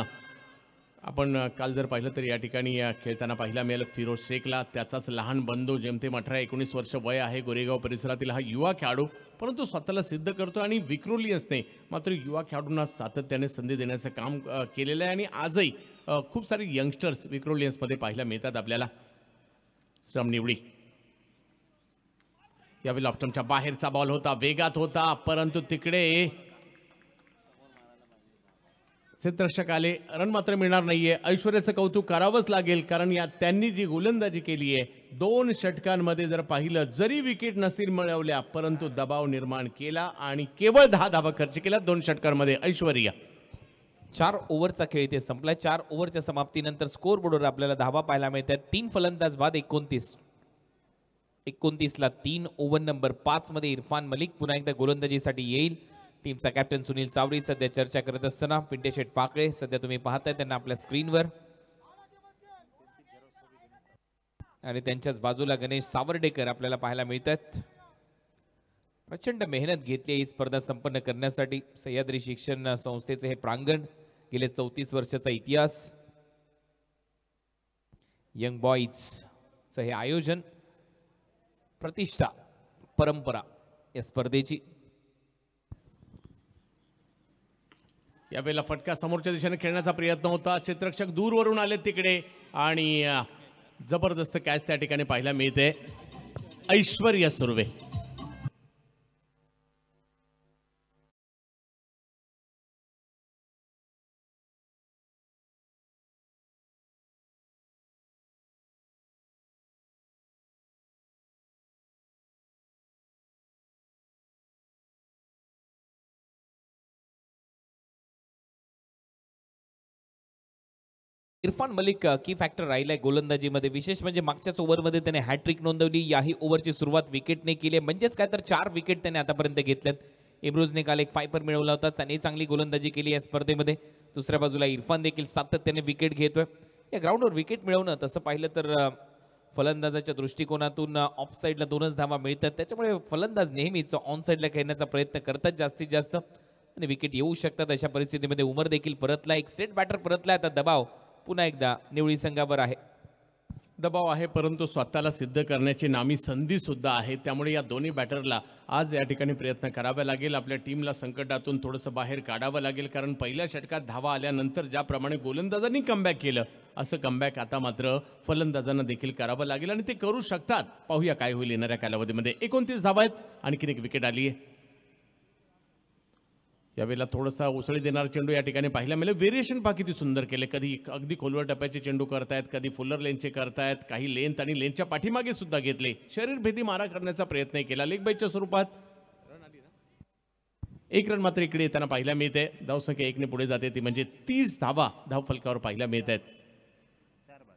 आपण काल जर पाहिलं तर या ठिकाणी खेळताना पाहायला मिळालं फिरोज शेखला, त्याचाच लहान बंधू जेमतेम 18-19 वर्ष वय आहे, गोरेगाव परिसरातील हा युवा खेळाडू, परंतु स्वतःला सिद्ध करतो आणि विक्रोलियन्सने मात्र युवा खेळाडूंना सातत्याने संधी देण्याचं काम केलेलं आहे आणि आजही खूप सारे यंगस्टर्स विक्रोलियन्समध्ये पाहायला मिळतात आपल्याला. श्रम निवडी यावेळी ऑप्शनच्या बाहेरचा बॉल होता, वेगात होता, परंतु तिकडे क्षेत्ररक्षक आले, रन मात्र मिळणार नाहीये. ऐश्वर्याचं कौतुक करावंच लागेल, कारण या त्यांनी जी गोलंदाजी केली आहे 2 षटकांमध्ये जर पाहिलं, जरी विकेट नसतील मिळवल्या परंतु दबाव निर्माण केला आणि केवळ 10 धावा खर्च केल्या 2 षटकांमध्ये. ऐश्वर्या
4 ओव्हरचा खेळ इथे संपलाय. 4 ओव्हरच्या समाप्तीनंतर स्कोर बोर्डवर आपल्याला धावा पाहायला मिळतात. 3 फलंदाज बाद 29ला 3 ओव्हर नंबर 5 मध्ये इरफान मलिक पुन्हा एकदा गोलंदाजीसाठी येईल. टीमचा कॅप्टन सुनील चावरी सध्या चर्चा करत असताना पिंटे शेठ पाकळे सध्या तुम्ही पाहताय त्यांना आपल्या स्क्रीनवर आणि त्यांच्याच बाजूला गणेश सावर्डेकर आपल्याला पाहायला मिळतात. प्रचंड मेहनत घेतली ही स्पर्धा संपन्न करण्यासाठी. सह्याद्री शिक्षण संस्थेचे हे प्रांगण, गेले 34 वर्षाचा इतिहास, यंग बॉईजचं हे आयोजन, प्रतिष्ठा, परंपरा या स्पर्धेची.
यावेळेला फटका समोरच्या दिशेने खेळण्याचा प्रयत्न होता. क्षेत्ररक्षक दूरवरून आले तिकडे आणि जबरदस्त कॅच त्या ठिकाणी पाहायला मिळते. ऐश्वर्या सुर्वे.
इरफान मलिक की फॅक्टर राहिलाय गोलंदाजीमध्ये. विशेष म्हणजे मागच्याच ओव्हरमध्ये त्याने हॅट्रिक नोंदवली. याही ओव्हरची सुरुवात विकेटने केली, म्हणजेच काय तर 4 विकेट त्याने आतापर्यंत घेतल्यात. इम्रोजने काल एक फायपर मिळवला होता, त्याने चांगली गोलंदाजी केली या स्पर्धेमध्ये. दुसऱ्या बाजूला इरफान देखील सातत्याने विकेट घेतोय. या ग्राउंडवर विकेट मिळवणं तसं पाहिलं तर फलंदाजाच्या दृष्टिकोनातून ऑफ साईडला 2च धावा मिळतात, त्याच्यामुळे फलंदाज नेहमीच ऑन साईडला खेळण्याचा प्रयत्न करतात जास्तीत जास्त आणि विकेट येऊ शकतात. अशा परिस्थितीमध्ये उमर देखील परतला, एक सेट बॅटर परतला. आता दबाव पुन्हा एकदा निवळी संघावर आहे.
दबाव आहे, परंतु स्वतःला सिद्ध करण्याची नामी संधी सुद्धा आहे. त्यामुळे या दोन्ही बॅटरला आज या ठिकाणी प्रयत्न करावा लागेल. आपल्या टीमला संकटातून थोडंसं बाहेर काढावं लागेल, कारण पहिल्या षटकात धावा आल्यानंतर ज्याप्रमाणे गोलंदाजांनी कमबॅक केलं, असं कमबॅक आता मात्र फलंदाजांना देखील करावं लागेल आणि ते करू शकतात. पाहूया काय होईल येणाऱ्या कालावधीमध्ये. 29 धावा आहेत, आणखीन एक विकेट आली आहे. यावेळेला थोडासा उसळी देणारा चेंडू या ठिकाणी पाहायला मिळेल. व्हेरिएशन पहा किती सुंदर केले. कधी अगदी खोलवर टप्प्याचे चेंडू करतायत, कधी फुलर लेनचे करतायत, काही लेंथ आणि लेनच्या पाठीमागे सुद्धा घेतले. शरीरभेदी मारा करण्याचा प्रयत्न केला लेग बाईच्या स्वरूपात. 1 रन मात्र इकडे येताना पाहायला मिळते. धावसंख्या 1 ने पुढे जाते, ती म्हणजे 30 धावा धाव फलकावर पाहायला मिळत आहेत.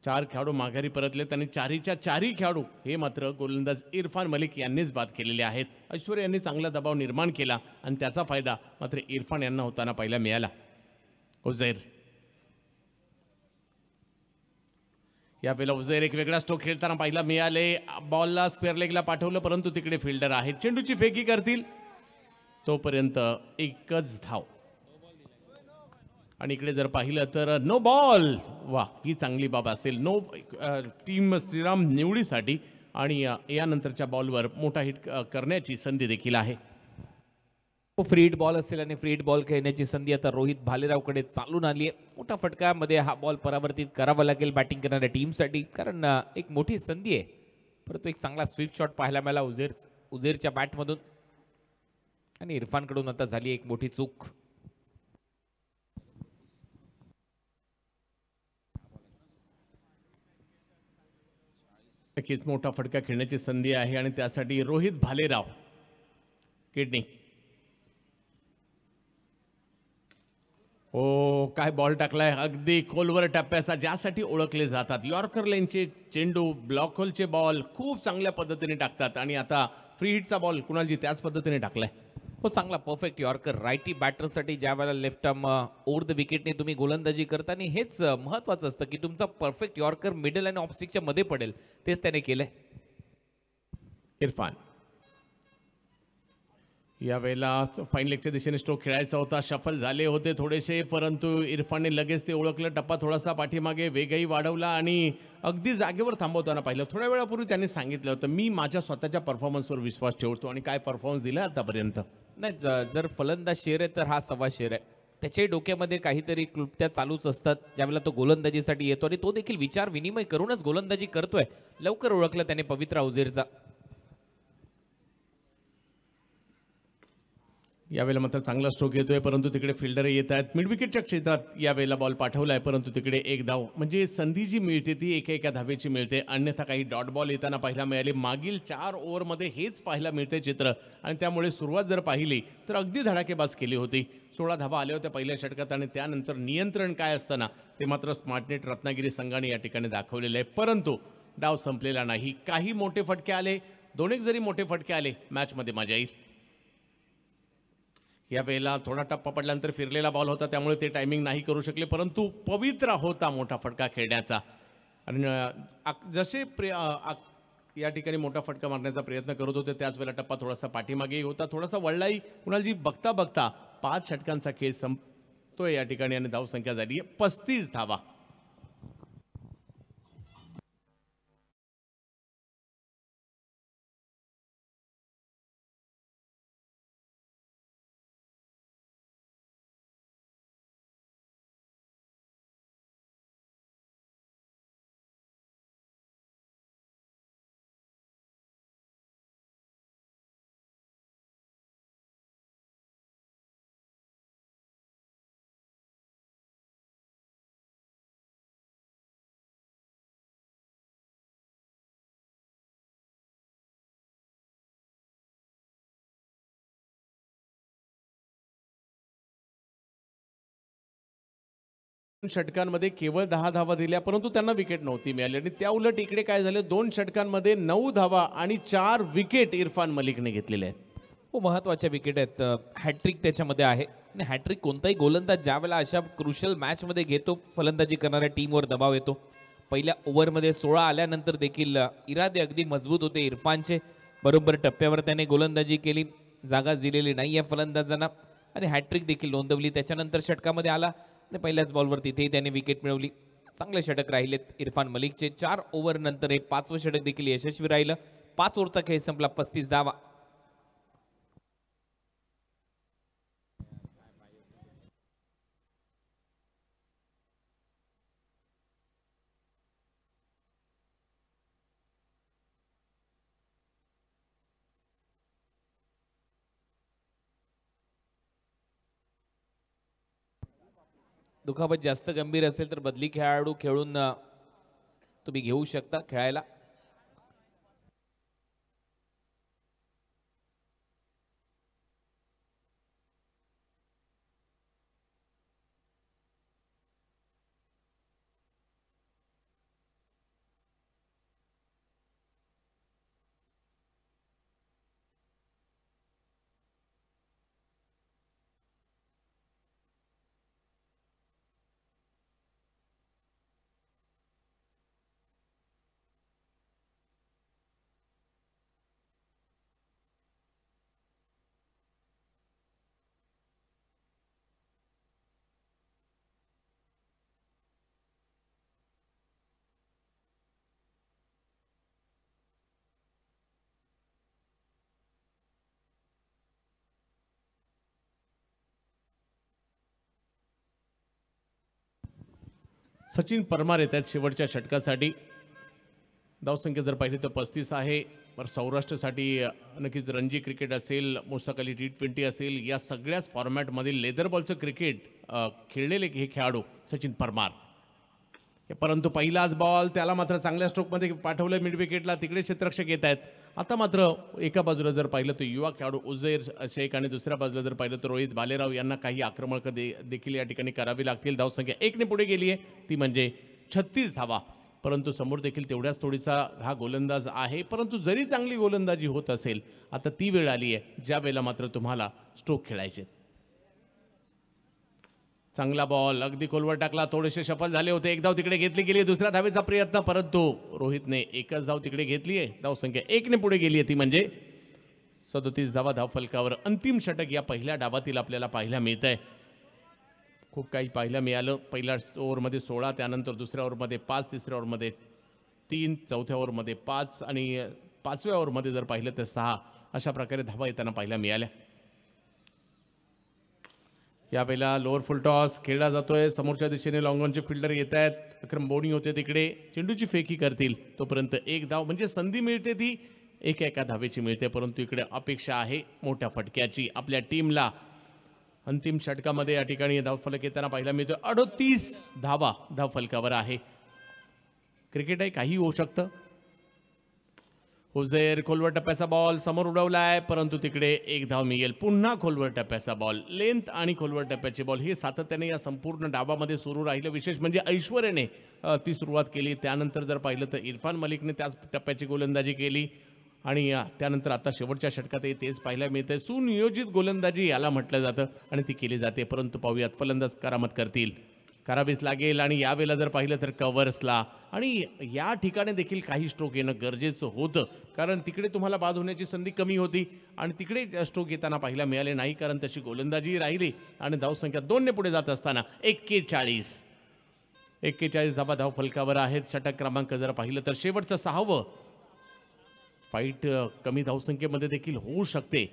4 खेळाडू माघारी परतलेत आणि 4च्या 4ही खेळाडू हे मात्र गोलंदाज इरफान मलिक यांनीच बाद केलेले आहेत. ऐश्वर्या यांनी चांगला दबाव निर्माण केला आणि त्याचा फायदा मात्र इरफान यांना होताना पाहायला मिळाला. उझैर. यावेळेला उझैर एक वेगळा स्ट्रोक खेळताना पाहायला मिळाले. बॉलला स्क्वेअर लेगला पाठवलं, परंतु तिकडे फिल्डर आहे. चेंडूची फेकी करतील तोपर्यंत एकच धाव आणि इकडे जर पाहिलं तर नो बॉल. वा, ही चांगली बाब असेल. नो टीम श्रीराम निवडीसाठी आणि यानंतरच्या बॉलवर मोठा हिट करण्याची संधी देखील आहे.
फ्री हिट बॉल असेल आणि फ्री हिट बॉल खेळण्याची संधी आता रोहित भालेरावकडे चालून आली आहे. मोठा फटकामध्ये हा बॉल परावर्तित करावा लागेल बॅटिंग करणाऱ्या टीमसाठी, कारण एक मोठी संधी आहे. परंतु एक चांगला स्वीप शॉट पाहायला मिळाला उझेरच्या बॅटमधून आणि इरफानकडून आता झाली एक मोठी चूक.
नक्कीच मोठा फटका खेळण्याची संधी आहे आणि त्यासाठी रोहित भालेराव किडनी. ओ, काय बॉल टाकलाय अगदी खोलवर टप्प्याचा, ज्यासाठी ओळखले जातात. यॉर्कर लेनचे चेंडू, ब्लॉक होलचे बॉल खूप चांगल्या पद्धतीने टाकतात आणि आता फ्री हिटचा बॉल कुणालजी त्याच पद्धतीने टाकलाय.
हो, चांगला परफेक्ट यॉर्कर रायटी बॅटरसाठी. ज्या वेळेला लेफ्ट आर्म ओव्हर द विकेटने तुम्ही गोलंदाजी करता आणि हेच महत्वाचं असतं की तुमचा परफेक्ट यॉर्कर मिडल आणि ऑफ स्टिकच्या मध्ये पडेल. तेच त्याने केलंय.
इरफान यावेळेला फाईन लेगच्या दिशेने स्ट्रोक खेळायचा होता. शफल झाले होते थोडेसे, परंतु इरफानने लगेच ते ओळखलं. टप्पा थोडासा पाठीमागे वेगही वाढवला आणि अगदी जागेवर थांबवताना पाहिलं. थोड्या वेळापूर्वी त्यांनी सांगितलं होतं, मी माझ्या स्वतःच्या परफॉर्मन्सवर विश्वास ठेवतो आणि काय परफॉर्मन्स दिला आतापर्यंत.
नाही, जर फलंदाज शेर आहे तर हा सव्वा शेर आहे. त्याच्याही डोक्यामध्ये काहीतरी क्लुप्त्या चालूच असतात ज्यावेळेला तो गोलंदाजीसाठी येतो आणि तो देखील विचार विनिमय करूनच गोलंदाजी करतोय. लवकर ओळखलं त्याने पवित्रा उझेरचा.
यावेळेला मात्र चांगला स्ट्रोक येतोय, परंतु तिकडे फिल्डर येत आहेत. मिड विकेटच्या क्षेत्रात यावेळेला बॉल पाठवलाय, परंतु तिकडे एक धाव, म्हणजे संधी जी मिळते ती एका धावेची मिळते. अन्यथा काही डॉट बॉल येताना पाहायला मिळाले. मागील 4 ओव्हरमध्ये हेच पाहायला मिळते चित्र आणि त्यामुळे सुरुवात जर पाहिली तर अगदी धडाकेबाज केली होती. 16 धावा आल्या होत्या पहिल्या षटकात आणि त्यानंतर नियंत्रण काय असताना ते मात्र स्मार्टनेट रत्नागिरी संघाने या ठिकाणी दाखवलेलं आहे. परंतु डाव संपलेला नाही. काही मोठे फटके आले, 2-1 जरी मोठे फटके आले, मॅचमध्ये मजा येईल. या वेळेला थोडा टप्पा पडल्यानंतर फिरलेला बॉल होता, त्यामुळे ते टायमिंग नाही करू शकले, परंतु पवित्रा होता मोठा फटका खेळण्याचा. आणि जसे या ठिकाणी मोठा फटका मारण्याचा प्रयत्न करत होते त्याच वेळेला टप्पा थोडासा पाठीमागे होता, थोडासा वळलाही. कुणालजी बघता बघता 5 षटकांचा खेळ संपतोय या ठिकाणी आणि धावसंख्या झाली 35 धावा. षटकांमध्ये केवळ 10 धावा दिल्या, परंतु त्यांना विकेट नव्हती मिळाली आणि त्या उलट इकडे काय झालं, 2 षटकांमध्ये 9 धावा आणि 4 विकेट इरफान मलिकने घेतलेले आहेत.
हो, महत्त्वाच्या विकेट आहेत. हॅट्रिक त्याच्यामध्ये आहे आणि हॅट्रिक कोणताही गोलंदाज ज्यावेळेला अशा क्रुशियल मॅचमध्ये घेतो, फलंदाजी करणाऱ्या टीमवर दबाव येतो. पहिल्या ओव्हरमध्ये 16 आल्यानंतर देखील इरादे अगदी मजबूत होते इरफानचे. बरोबर टप्प्यावर त्याने गोलंदाजी केली, जागाच दिलेली नाही आहे फलंदाजांना आणि हॅट्रिक देखील नोंदवली. त्याच्यानंतर षटकामध्ये आला आणि पहिल्याच बॉलवर तिथेही त्याने विकेट मिळवली. चांगले षटक राहिलेत इरफान मलिकचे. 4 ओव्हर नंतर हे 5वं षटक देखील यशस्वी राहिलं. 5 ओव्हरचा खेळ संपला, 35 धावा. दुखापत जास्त गंभीर असेल तर बदली खेळाडू खेळून तुम्ही घेऊ शकता खेळायला.
सचिन परमार येत आहेत शेवटच्या षटकासाठी. धावसंख्या जर पाहिली तर 35 आहे. पर सौराष्ट्रसाठी नक्कीच रणजी क्रिकेट असेल, मुश्ताक अली T20 असेल, या सगळ्याच फॉर्मॅटमधील लेदर बॉलचं क्रिकेट खेळलेले हे खेळाडू सचिन परमार. परंतु पहिलाच बॉल त्याला मात्र चांगल्या स्ट्रोकमध्ये पाठवलं मिड विकेटला. तिकडे क्षेत्ररक्षक येत आहेत. आता मात्र एका बाजूला जर पाहिलं तर युवा खेळाडू उझैर शेख आणि दुसऱ्या बाजूला जर पाहिलं तर रोहित भालेराव यांना काही आक्रमक देखील या ठिकाणी करावी लागतील. धावसंख्या 1 पुढे गेली आहे, ती म्हणजे 36 धावा. परंतु समोर देखील तेवढ्याच थोडीसा हा गोलंदाज आहे. परंतु जरी चांगली गोलंदाजी होत असेल, आता ती वेळ आली आहे ज्या वेळेला मात्र तुम्हाला स्ट्रोक खेळायचे. चांगला बॉल अगदी खोलवर टाकला, थोडेसे सफल झाले होते. एक धाव तिकडे घेतली गेली, दुसऱ्या धावेचा प्रयत्न, परंतु रोहितने एकच धाव तिकडे घेतली आहे. धावसंख्या 1 पुढे गेली आहे, ती म्हणजे 37 धावा धावफलकावर. अंतिम षटक या पहिल्या डावातील आपल्याला पाहायला मिळत आहे. खूप काही पाहायला मिळालं. पहिल्या ओव्हरमध्ये 16, त्यानंतर दुसऱ्या ओव्हरमध्ये 5, तिसऱ्या ओव्हरमध्ये 3, चौथ्या ओव्हरमध्ये 5 आणि 5व्या ओव्हरमध्ये जर पाहिलं तर 6 अशा प्रकारे धावा येताना पाहायला मिळाल्या. यावेळेला लोअर फुल टॉस खेळला जातोय. समोरच्या दिशेने लॉंगॉनचे फिल्डर येत आहेत. अक्रम बोनी होते तिकडे, चेंडूची फेकी करतील तोपर्यंत एक धाव म्हणजे संधी मिळते ती एका धावेची मिळते. परंतु इकडे अपेक्षा आहे मोठ्या फटक्याची आपल्या टीमला. अंतिम षटकामध्ये या ठिकाणी धावफलक येताना पाहायला मिळतो. 38 धावा धावफलकावर आहे. क्रिकेट आहे, काही होऊ शकतं. हुझैर खोलवर टप्प्याचा बॉल समोर उडवलाय, परंतु तिकडे एक धाव मिळेल. पुन्हा खोलवर टप्प्याचा बॉल, लेंथ आणि खोलवर टप्प्याचे बॉल हे सातत्याने या संपूर्ण डावामध्ये सुरू राहिलं. विशेष म्हणजे ऐश्वर्याने ती सुरुवात केली. त्यानंतर जर पाहिलं तर इरफान मलिकने त्याच टप्प्याची गोलंदाजी केली आणि त्यानंतर आता शेवटच्या षटकात तेच पाहायला मिळतंय. सुनियोजित गोलंदाजी याला म्हटलं जातं आणि ती केली जाते. परंतु पाहूयात फलंदाज करामत करतील, करावीच लागेल. आणि यावेळेला जर पाहिलं तर कव्हर्सला आणि या ठिकाणी देखील काही स्ट्रोक येणं गरजेचं होतं, कारण तिकडे तुम्हाला बाद होण्याची संधी कमी होती आणि तिकडे स्ट्रोक येताना पाहायला मिळाले नाही, कारण तशी गोलंदाजी राहिली. आणि धावसंख्या 2 पुढे जात असताना 41 धावा धाव फलकावर आहेत. षटक क्रमांक जर पाहिलं तर शेवटचं 6वं. फाईट कमी धावसंख्येमध्ये देखील होऊ शकते.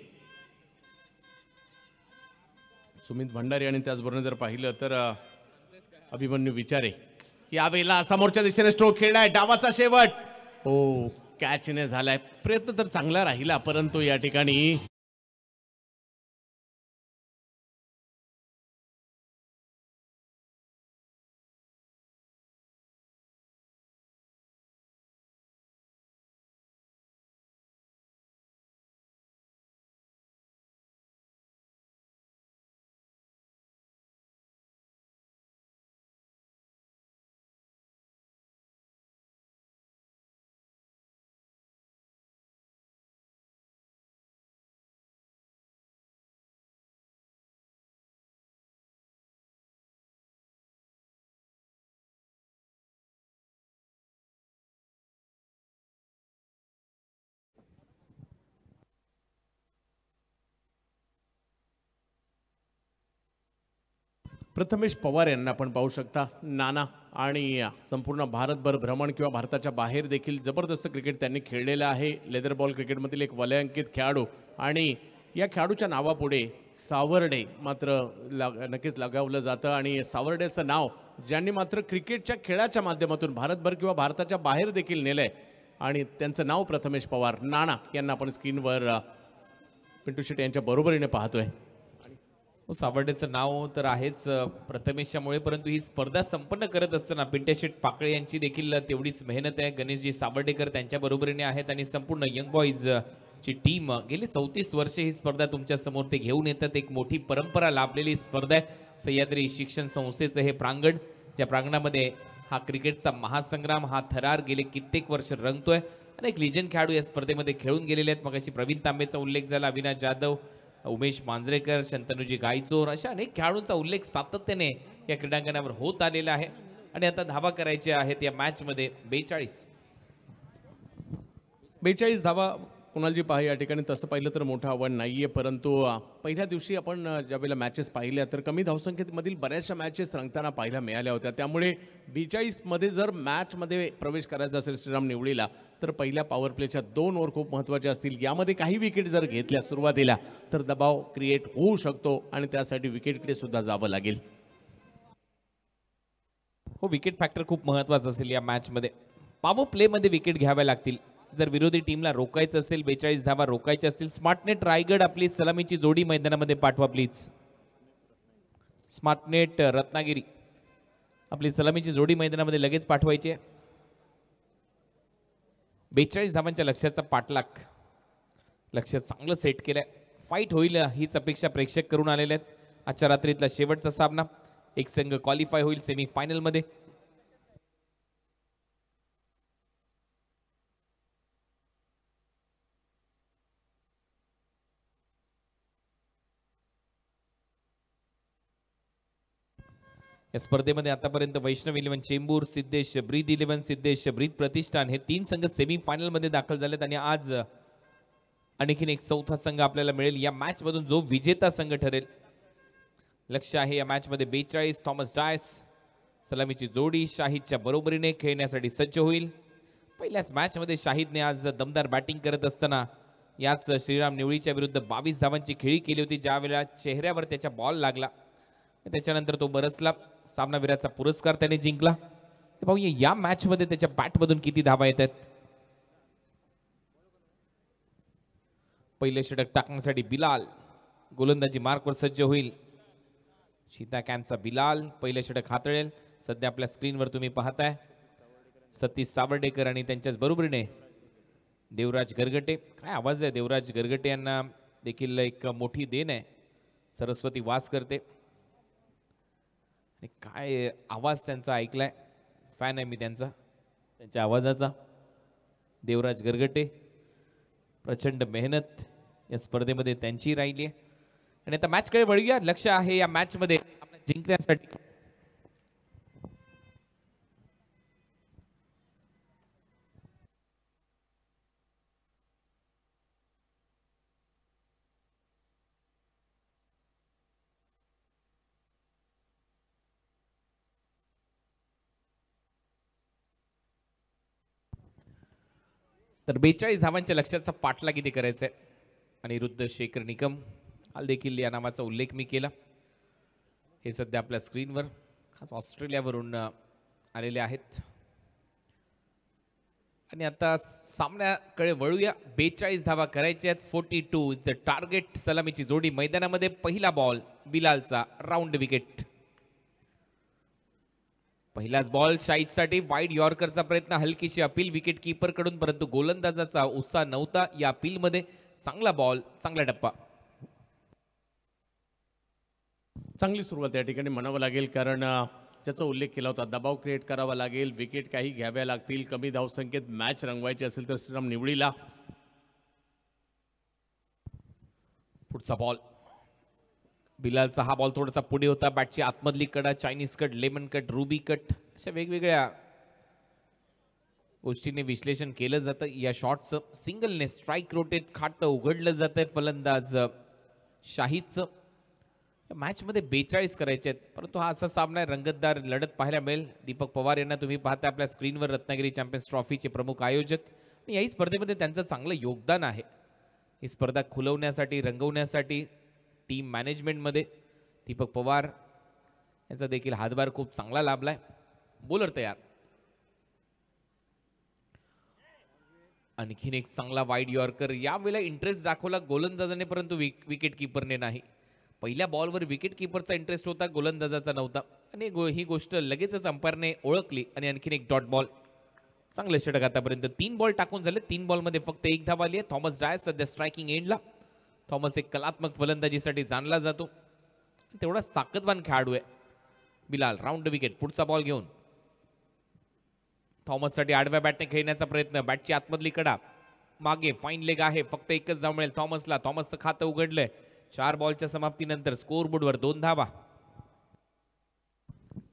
सुमित भंडारी आणि त्याचबरोबर जर पाहिलं तर अभिमन्यू विचारे यावेळेला समोरच्या दिशेने स्ट्रोक खेळलाय. डावाचा शेवट, हो कॅचने झालाय. प्रयत्न तर चांगला राहिला, परंतु या ठिकाणी प्रथमेश पवार यांना आपण पाहू शकता. नाना आणि संपूर्ण भारतभर भ्रमण किंवा भारताच्या बाहेर देखील जबरदस्त क्रिकेट त्यांनी खेळलेलं आहे. लेदर बॉल क्रिकेटमधील एक वलयांकित खेळाडू आणि या खेळाडूच्या नावापुढे सावर्डे मात्र नक्कीच लगावलं जातं आणि सावर्डेचं नाव ज्यांनी मात्र क्रिकेटच्या खेळाच्या माध्यमातून भारतभर किंवा भारताच्या बाहेर देखील नेलंय आणि त्यांचं नाव प्रथमेश पवार. नाना यांना आपण स्क्रीनवर पिंटू शेट्टी यांच्या बरोबरीने पाहतोय.
सावर्डेचं नाव तर आहेच प्रथमेशच्यामुळे, परंतु ही स्पर्धा संपन्न करत असताना पिंट्या शेट पाकळे यांची देखील तेवढीच मेहनत आहे. गणेशजी सावर्डेकर त्यांच्या बरोबरीने आहेत आणि संपूर्ण यंग बॉईज ची टीम गेली 34 वर्षे ही स्पर्धा तुमच्या समोर ते घेऊन येतात. एक मोठी परंपरा लाभलेली स्पर्धा आहे. सह्याद्री शिक्षण संस्थेचं हे प्रांगण, ज्या प्रांगणामध्ये हा क्रिकेटचा महासंग्राम, हा थरार गेले कित्येक वर्ष रंगतोय. अनेक लिजंड खेळाडू या स्पर्धेमध्ये खेळून गेलेले आहेत. मगाशी प्रवीण तांबेचा उल्लेख झाला, अविनाश जाधव, उमेश मांजरेकर, शंतनुजी गायचोर अशा अनेक खेळाडूंचा उल्लेख सातत्याने या क्रीडांगणावर होत आलेला आहे. आणि आता धावा करायच्या आहेत या मॅच मध्ये
42 धावा कुणालजी पहा. या ठिकाणी तसं पाहिलं तर मोठं आव्हान नाहीये, परंतु पहिल्या दिवशी आपण ज्यावेळेला मॅचेस पाहिल्या तर कमी धावसंख्येमधील बऱ्याचशा मॅचेस रंगताना पाहायला मिळाल्या होत्या. त्यामुळे 42 मध्ये जर मॅचमध्ये प्रवेश करायचा असेल श्रीराम निवळीला तर पहिल्या पॉवर प्लेच्या 2 ओव्हर खूप महत्त्वाच्या असतील. यामध्ये काही विकेट जर घेतल्या सुरुवातीला तर दबाव क्रिएट होऊ शकतो आणि त्यासाठी विकेटकडे सुद्धा जावं लागेल.
हो, विकेट फॅक्टर खूप महत्वाचा असेल या मॅच मध्ये. पॉवर प्ले मध्ये विकेट घ्याव्या लागतील जर विरोधी टीमला रोखायचं असेल. 42 धावा रोखायच्या असतील. स्मार्टनेट रायगड आपली सलामीची जोडी मैदानामध्ये पाठवा प्लीज. स्मार्टनेट रत्नागिरी आपली सलामीची जोडी मैदानामध्ये लगेच पाठवायची आहे. 42 धावांच्या लक्ष्याचा पाठलाग, लक्ष चांगलं सेट केलंय. फाईट होईल हीच अपेक्षा प्रेक्षक करून आलेले आहेत. आजच्या रात्रीतला शेवटचा सामना, एक संघ क्वालिफाय होईल सेमी फायनल मध्ये. या स्पर्धेमध्ये आतापर्यंत वैष्णव इलेव्हन चेंबूर, सिद्धेश ब्रीद इलेव्हन, सिद्धेश ब्रीद प्रतिष्ठान हे 3 संघ सेमी फायनल मध्ये दाखल झालेत आणि आज आणखीन एक चौथा संघ आपल्याला मिळेल. या मॅच मधून जो विजेता संघ ठरेल. लक्ष आहे या मॅच मध्ये 42. थॉमस डायस सलामीची जोडी शाहिदच्या बरोबरीने खेळण्यासाठी सज्ज होईल. पहिल्याच मॅच मध्ये शाहिदने आज दमदार बॅटिंग करत असताना याच श्रीराम निवळीच्या विरुद्ध 22 धावांची खेळी केली होती. ज्या वेळेला चेहऱ्यावर त्याच्या बॉल लागला त्याच्यानंतर तो बरसला. सामनावीराचा पुरस्कार त्याने जिंकला. पाहूया या मॅच मध्ये त्याच्या बॅट मधून किती धावा येतात. पहिले षटक टाकण्यासाठी बिलाल गोलंदाजी मार्कवर सज्ज होईल. शीता कॅम्पचा बिलाल पहिले षटक हाताळेल. सध्या आपल्या स्क्रीनवर तुम्ही पाहताय सतीश सावर्डेकर आणि त्यांच्याच बरोबरीने देवराज गरगटे. काय आवाज आहे देवराज गरगटे यांना देखील एक मोठी देण आहे. सरस्वती वास करते आणि काय आवाज त्यांचा ऐकलाय. फॅन आहे मी त्यांच्या आवाजाचा. देवराज गरगटे प्रचंड मेहनत या स्पर्धेमध्ये त्यांची राहिली आहे. आणि आता मॅचकडे वळूया. लक्ष आहे या मॅच मध्ये जिंकण्यासाठी तर 42 धावांच्या लक्ष्याचा पाठला किती करायचा आहे. अनिरुद्ध शेखर निकम काल देखील या नावाचा उल्लेख मी केला. हे सध्या आपल्या स्क्रीनवर खास ऑस्ट्रेलियावरून आलेले आहेत. आणि आता सामन्याकडे वळूया. 42 धावा करायच्या आहेत. 42 इज द टार्गेट. सलामीची जोडी मैदानामध्ये. पहिला बॉल बिलालचा राऊंड विकेट. पहिलाच बॉल शाहिदसाठी. वाईड यॉर्करचा प्रयत्न, हलकीशी अपील विकेट कीपर कडून, परंतु गोलंदाजाचा उत्साह नव्हता या अपील मध्ये. चांगला बॉल, चांगला टप्पा.
चांगली सुरुवात या ठिकाणी म्हणावं लागेल, कारण ज्याचा उल्लेख केला होता दबाव क्रिएट करावा लागेल, विकेट काही घ्याव्या लागतील, कमी धावसंख्येत मॅच रंगवायची असेल तर श्रीराम निवळीला.
पुढचा बॉल बिलालचा. हा बॉल थोडासा पुढे होता. बॅटची आतमधली कडा, Chinese cut, lemon cut, ruby cut अशा वेगवेगळ्या गोष्टीने विश्लेषण केलं जातं या शॉटचं. सिंगलने स्ट्राईक रोटेट खातं उघडलं जातंय फलंदाज शाहिदचं. मॅचमध्ये 42 करायचे आहेत, परंतु हा असा सामना आहे, रंगतदार लढत पाहायला मिळेल. दीपक पवार यांना तुम्ही पाहता आपल्या स्क्रीनवर, रत्नागिरी चॅम्पियन्स ट्रॉफीचे प्रमुख आयोजक, आणि याही स्पर्धेमध्ये त्यांचं चांगलं योगदान आहे. ही स्पर्धा खुलवण्यासाठी, रंगवण्यासाठी टीम मॅनेजमेंटमध्ये दीपक पवार यांचा देखील हातभार खूप चांगला लाभलाय. बॉलर तयार. आणखीन एक चांगला वाईड यॉर्कर. यावेळेला इंटरेस्ट दाखवला गोलंदाजाने, परंतु विकेट किपरने नाही. पहिल्या बॉलवर विकेट किपरचा इंटरेस्ट होता, गोलंदाजाचा नव्हता, आणि ही गोष्ट लगेचच अंपायरने ओळखली आणि आणखीन एक डॉट बॉल. चांगले षटक आतापर्यंत. 3 बॉल टाकून झाले, 3 बॉलमध्ये फक्त 1 धाव आली आहे. थॉमस डायस सध्या स्ट्रायकिंग एंडला. थॉमस एक कलात्मक फलंदाजीसाठी जाणला जातो, तेवढाच ताकदवान खेळाडू आहे. Bilal round wicket. पुढचा बॉल घेऊन थॉमससाठी आडव्या बॅटने खेळण्याचा प्रयत्न. बॅटची आतमधली कडा मागे, फाईन लेग आहे, फक्त एकच धाव मिळेल थॉमसला. थॉमसचं खातं उघडलंय. 4 बॉलच्या समाप्तीनंतर स्कोअरबोर्डवर 2 धावा.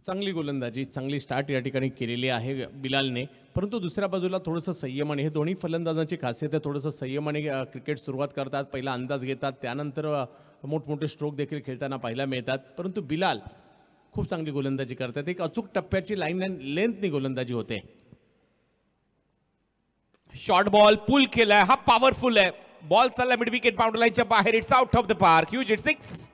चांगली गोलंदाजी, चांगली स्टार्ट या ठिकाणी केलेली आहे बिलालने, परंतु दुसऱ्या बाजूला थोडंसं संयमाने, हे दोन्ही फलंदाजांची खासियत आहे, थोडंसं संयमाने क्रिकेट सुरुवात करतात, पहिला अंदाज घेतात, त्यानंतर मोठमोठे स्ट्रोक देखील खेळताना पाहायला मिळतात. परंतु बिलाल खूप चांगली गोलंदाजी करतात. एक अचूक टप्प्याची लाईन अँड लेंथनी गोलंदाजी होते.
शॉर्ट बॉल पुल केलाय, हा पॉवरफुल आहे. बॉल चालला मिड विकेट बाउंड्री लाईनच्या बाहेर. It's out of the park. Huge it 6.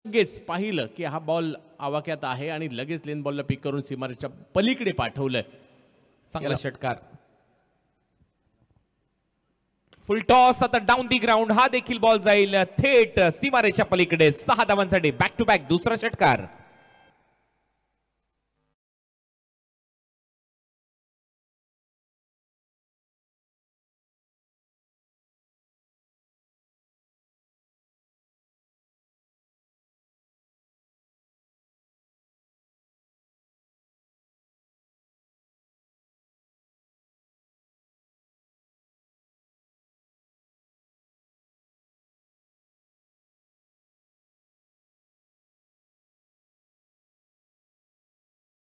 लगेच पाहिलं की हा बॉल आवाक्यात आहे आणि लगेच लेन बॉलला पिक करून सीमारेच्या पलीकडे पाठवलंय.
चांगला षटकार. फुल टॉस. आता डाऊन दी ग्राउंड. हा देखील बॉल जाईल थेट सीमारेच्या पलीकडे. 6 धावांसाठी बॅक टू बॅक दुसरा षटकार.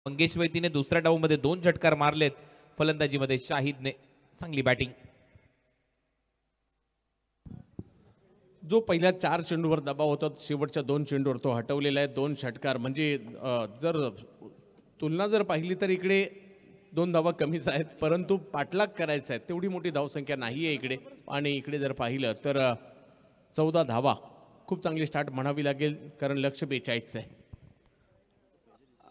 मंगेश वैतीने दुसऱ्या डाव मध्ये 2 झटकार मारलेत. फलंदाजीमध्ये शाहिदने चांगली बॅटिंग.
जो पहिल्या 4 चेंडूवर दबाव होता, शेवटच्या 2 चेंडूवर तो हटवलेला आहे. 2 षटकार म्हणजे जर तुलना जर पाहिली तर इकडे 2 धावा कमीच आहेत, परंतु पाठलाग करायचा आहे तेवढी मोठी धावसंख्या नाही आहे इकडे. आणि इकडे जर पाहिलं तर 14 धावा. खूप चांगली स्टार्ट म्हणावी लागेल, कारण लक्ष 42 आहे.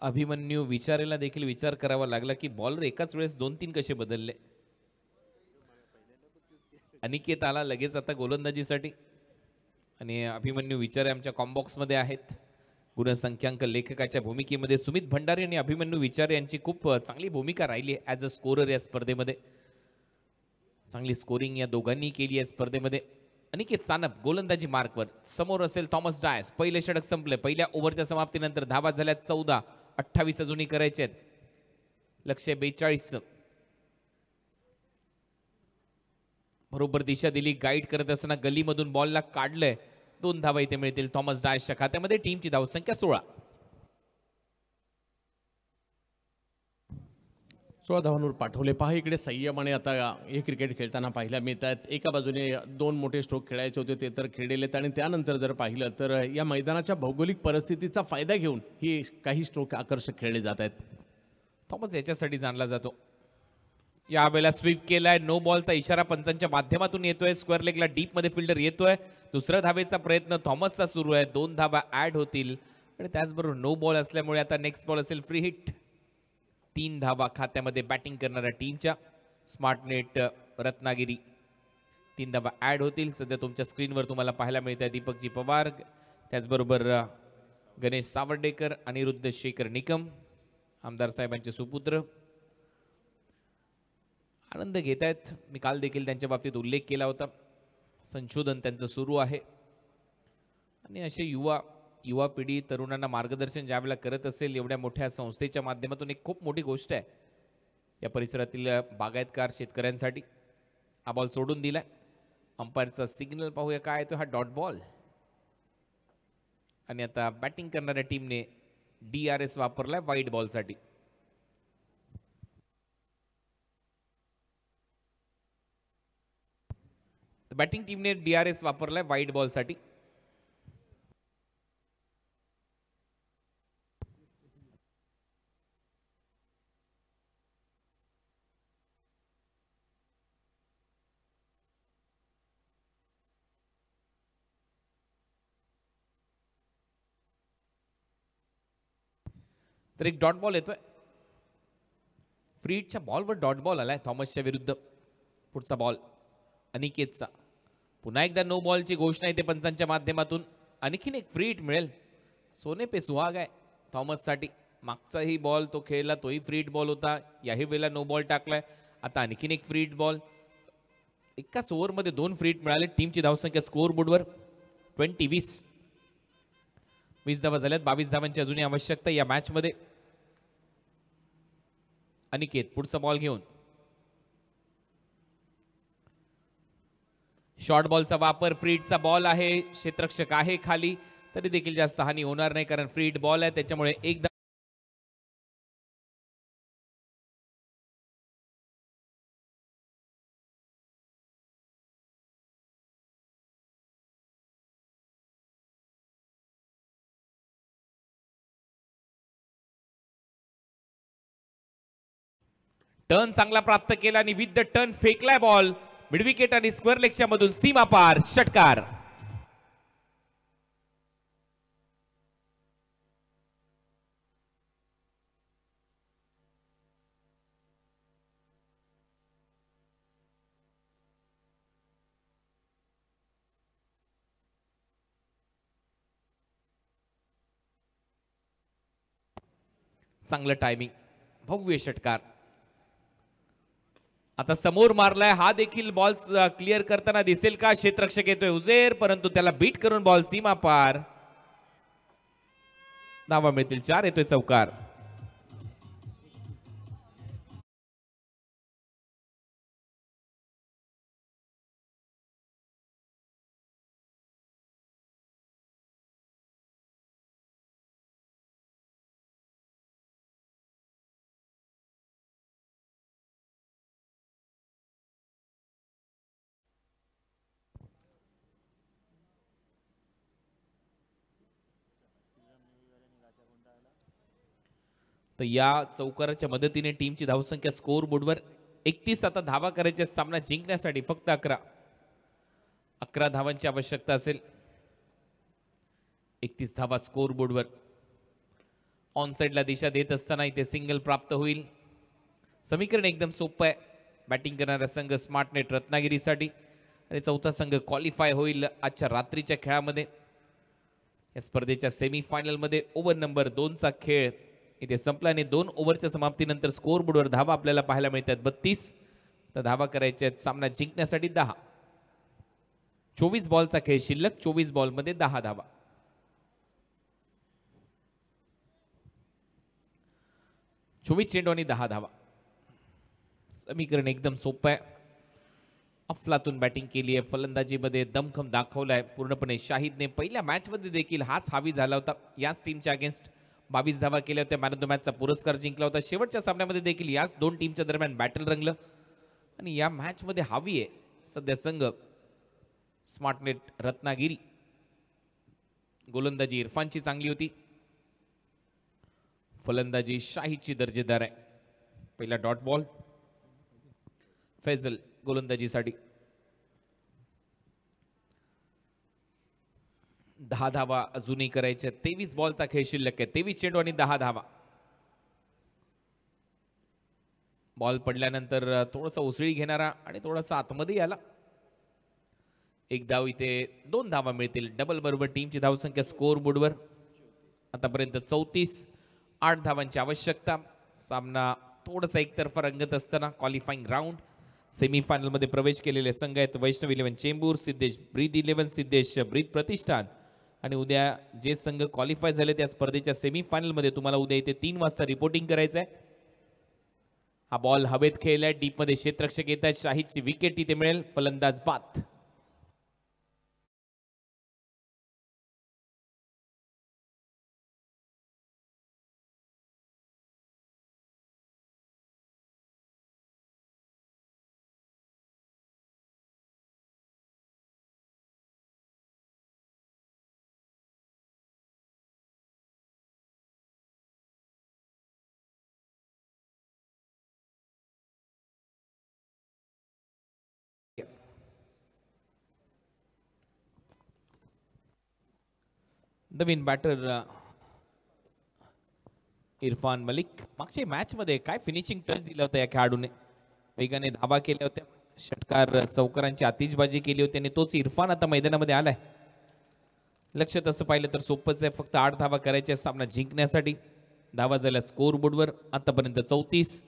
अभिमन्यू विचारेला देखील विचार करावा लागला की बॉलर एकाच वेळेस 2-3 कसे बदलले. अनिकेत आला लगेच आता गोलंदाजीसाठी, आणि अभिमन्यू विचारे आमच्या कॉम्बॉक्स मध्ये आहेत. गुणसंख्याक लेखकाच्या भूमिकेमध्ये सुमित भंडारी आणि अभिमन्यू विचारे यांची खूप चांगली भूमिका राहिली ॲज अ स्कोरर या स्पर्धेमध्ये. चांगली स्कोरिंग या दोघांनी केली या स्पर्धेमध्ये. अनिकेत सानप गोलंदाजी मार्कवर. समोर असेल थॉमस डायस. पहिले षटक संपले. पहिल्या ओव्हरच्या समाप्तीनंतर धावा झाल्या 14. 28 अजूनही करायचे आहेत. लक्ष्य 42. बरोबर दिशा दिली. गाईड करत असताना गलीमधून बॉलला काढलंय. 2 धावा इथे मिळतील थॉमस डायसच्या खात्यामध्ये. टीमची धावसंख्या 16.
16 धावांवर पाठवले. पहा इकडे संयमाने आता हे क्रिकेट खेळताना पाहायला मिळतात. एका बाजूने 2 मोठे स्ट्रोक खेळायचे होते ते तर खेळलेत, आणि त्यानंतर जर पाहिलं तर या मैदानाच्या भौगोलिक परिस्थितीचा फायदा घेऊन ही काही स्ट्रोक आकर्षक खेळले जात आहेत.
थॉमस याच्यासाठी जाणला जातो. यावेळेला स्वीप केलाय. नो बॉलचा इशारा पंचांच्या माध्यमातून येतोय. स्क्वेअर लेगला डीप मध्ये फिल्डर येतोय. दुसऱ्या धावेचा प्रयत्न थॉमसचा सुरू आहे. 2 धावा ऍड होतील, आणि त्याचबरोबर नो बॉल असल्यामुळे आता नेक्स्ट बॉल असेल फ्री हिट. 3 धावा खात्यामध्ये बॅटिंग करणाऱ्या टीमच्या. Smart net Ratnagiri. 3 धावा ऍड होतील. सध्या तुमच्या स्क्रीनवर तुम्हाला पाहायला मिळत आहे दीपकजी पवार, त्याचबरोबर गणेश सावर्डेकर, अनिरुद्ध शेखर निकम, आमदार साहेबांचे सुपुत्र आनंद घेत आहेत. मी काल देखील त्यांच्या बाबतीत उल्लेख केला होता. संशोधन त्यांचं सुरू आहे, आणि असे युवा युवा पिढी तरुणांना मार्गदर्शन ज्यावेळेला करत असेल एवढ्या मोठ्या संस्थेच्या माध्यमातून एक खूप मोठी गोष्ट आहे या परिसरातील बागायतदार शेतकऱ्यांसाठी. हा बॉल सोडून दिलाय. अंपायरचा सिग्नल पाहूया काय तो. हा डॉट बॉल. आणि आता बॅटिंग करणाऱ्या टीमने DRS वापरलाय वाईट बॉलसाठी. बॅटिंग टीमने DRS वापरलाय वाईट बॉलसाठी. तर एक डॉट बॉल येतोय. फ्रीडच्या बॉलवर डॉट बॉल आलाय थॉमसच्या विरुद्ध. पुढचा बॉल अनिकेतचा. पुन्हा एकदा नो बॉलची घोषणा येते पंचांच्या माध्यमातून. आणखीन एक फ्री हिट मिळेल. सोने पे सुहाग आहे थॉमससाठी. मागचाही बॉल तो खेळला तोही फ्री हिट बॉल होता. याही वेळेला नो बॉल टाकलाय. आता आणखीन एक फ्री हिट बॉल. एकाच ओव्हरमध्ये 2 फ्री हिट मिळाले. टीमची धावसंख्या स्कोअर बोर्डवर 20-20. 20 धावा झाल्यात. 22 धावांची अजूनही आवश्यकता या मॅच मध्ये. अनिकेत पुढचा बॉल घेऊन. शॉर्ट बॉलचा वापर. फ्रीडचा बॉल आहे. क्षेत्ररक्षक आहे खाली तरी देखील जास्त हानी होणार नाही कारण फ्रीड बॉल आहे त्याच्यामुळे एकदा टर्न चांगला प्राप्त केला आणि विथ द टर्न फेकलाय बॉल. मिड विकेट आणि स्क्वेअर लेगच्या मधून सीमा पार षटकार. चांगलं टायमिंग. भव्य षटकार. आता समोर मारलाय. हा देखील बॉल क्लिअर करताना दिसेल का. क्षेत्ररक्षक येतोय उजेर परंतु त्याला बीट करून बॉल सीमा पार. धावा मिळतील 4. येतोय चौकार. तर या चौकाराच्या मदतीने टीमची धावसंख्या स्कोअर बोर्डवर 31. आता धावा करायच्या सामना जिंकण्यासाठी फक्त 11 धावांची आवश्यकता असेल. 31 धावा स्कोअर बोर्डवर. ऑन साइडला दिशा देत असताना इथे सिंगल प्राप्त होईल. समीकरण एकदम सोपं आहे. बॅटिंग करणारा संघ स्मार्टनेट रत्नागिरीसाठी आणि चौथा संघ क्वालिफाय होईल आजच्या रात्रीच्या खेळामध्ये. या स्पर्धेच्या सेमीफायनलमध्ये ओव्हर नंबर 2चा खेळ इथे संपला आणि 2 ओव्हरच्या समाप्तीनंतर स्कोअर बोर्डवर धावा आपल्याला पाहायला मिळतात 32. तर धावा करायच्या आहेत सामना जिंकण्यासाठी 10. 24 बॉलचा खेळ शिल्लक. 24 बॉलमध्ये 10 धावा. 24 चेंडू आणि 10 धावा. समीकरण एकदम सोपं आहे. अफलातून बॅटिंग केली आहे. फलंदाजीमध्ये दमखम दाखवलाय पूर्णपणे शाहिदने. पहिल्या मॅच मध्ये देखील हाच हावी झाला होता. याच टीमच्या अगेन्स्ट 22 धावा केल्या होत्या. मॅन ऑफ द मॅचचा पुरस्कार जिंकला होता. शेवटच्या सामन्यामध्ये देखील याच 2 टीमच्या दरम्यान बॅटल रंगलं आणि या मॅच मध्ये हावी आहे सध्या संघ स्मार्टनेट रत्नागिरी. गोलंदाजी इरफानची चांगली होती. फलंदाजी शाहीदची दर्जेदार आहे. पहिला डॉट बॉल. फैजल गोलंदाजीसाठी. 10 धावा अजूनही करायच्या. 23 बॉलचा खेळ शिल्लक आहे. 23 चेंडू आणि 10 धावा. बॉल पडल्यानंतर थोडासा उसळी घेणारा आणि थोडासा आतमध्ये आला. एक धाव इथे 2 धावा मिळतील. डबल बरोबर टीमची धावसंख्या स्कोअर बोर्डवर आतापर्यंत 34. 8 धावांची आवश्यकता. सामना थोडासा एकतर्फा रंगत असताना क्वालिफाईंग राऊंड सेमीफायनल मध्ये प्रवेश केलेले संघ आहेत वैष्णव 11 चेंबूर, सिद्धेश ब्रीद 11, सिद्धेश ब्रीद प्रतिष्ठान आणि उद्या जे संघ क्वालिफाय झाले त्या स्पर्धेच्या सेमीफायनलमध्ये तुम्हाला उद्या इथे 3 वाजता रिपोर्टिंग करायचं आहे. हा बॉल हवेत खेळलाय, डीप मध्ये क्षेत्ररक्षक येत आहेत. शाहिदची विकेट इथे मिळेल. फलंदाज बाद. नवीन बॅटर इरफान मलिक. मागच्या मॅच मध्ये काय फिनिशिंग टच दिला होता या खेळाडूने. वेगाने धाबा केल्या होत्या, षटकार चौकारांची आतिषबाजी केली होती आणि तोच इरफान आता मैदानामध्ये आलाय. लक्ष तसं पाहिलं तर सोपंच आहे, फक्त 8 धावा करायच्या सामना जिंकण्यासाठी. धावा झाल्या स्कोर बोर्डवर आतापर्यंत 34.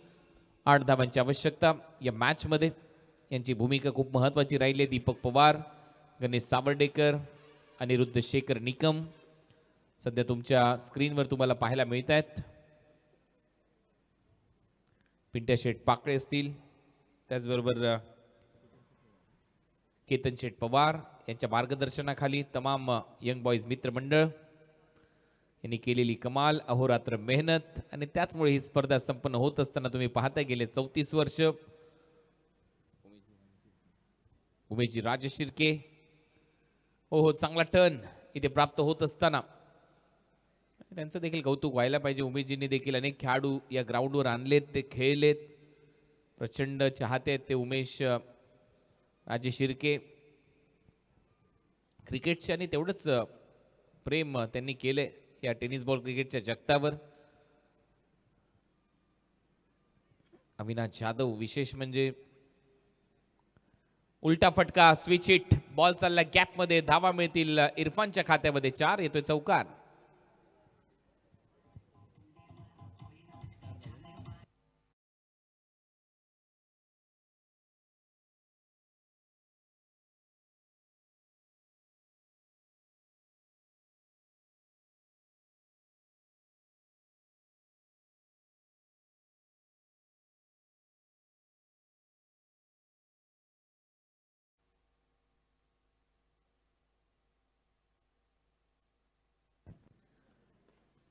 8 धावांची आवश्यकता या मॅच मध्ये. यांची भूमिका खूप महत्वाची राहिली. दीपक पवार, गणेश सावर्डेकर, अनिरुद्ध शेखर निकम सध्या तुमच्या स्क्रीनवर तुम्हाला पाहायला मिळत आहेत. पिंट्या शेठ पाकळे असतील, त्याचबरोबर केतन शेठ पवार यांच्या मार्गदर्शनाखाली तमाम यंग बॉईज मित्रमंडळ यांनी केलेली कमाल अहोरात्र मेहनत आणि त्याचमुळे ही स्पर्धा संपन्न होत असताना तुम्ही पाहता गेले 34 वर्ष. उमेशजी राजशिर्के, हो चांगला टर्न इथे प्राप्त होत असताना त्यांचं देखील कौतुक व्हायला पाहिजे. उमेशजींनी देखील अनेक खेळाडू या ग्राउंडवर आणलेत, ते खेळलेत. प्रचंड चाहते आहेत ते उमेश राजशिर्के. क्रिकेटचे आणि तेवढंच प्रेम त्यांनी केले या टेनिस बॉल क्रिकेटच्या जगतावर. अविनाश जाधव, विशेष म्हणजे उलटा फटका, स्विच हिट, बॉल चालला गॅप मध्ये, धावा मिळतील इरफानच्या खात्यामध्ये. 4 येतोय चौकार.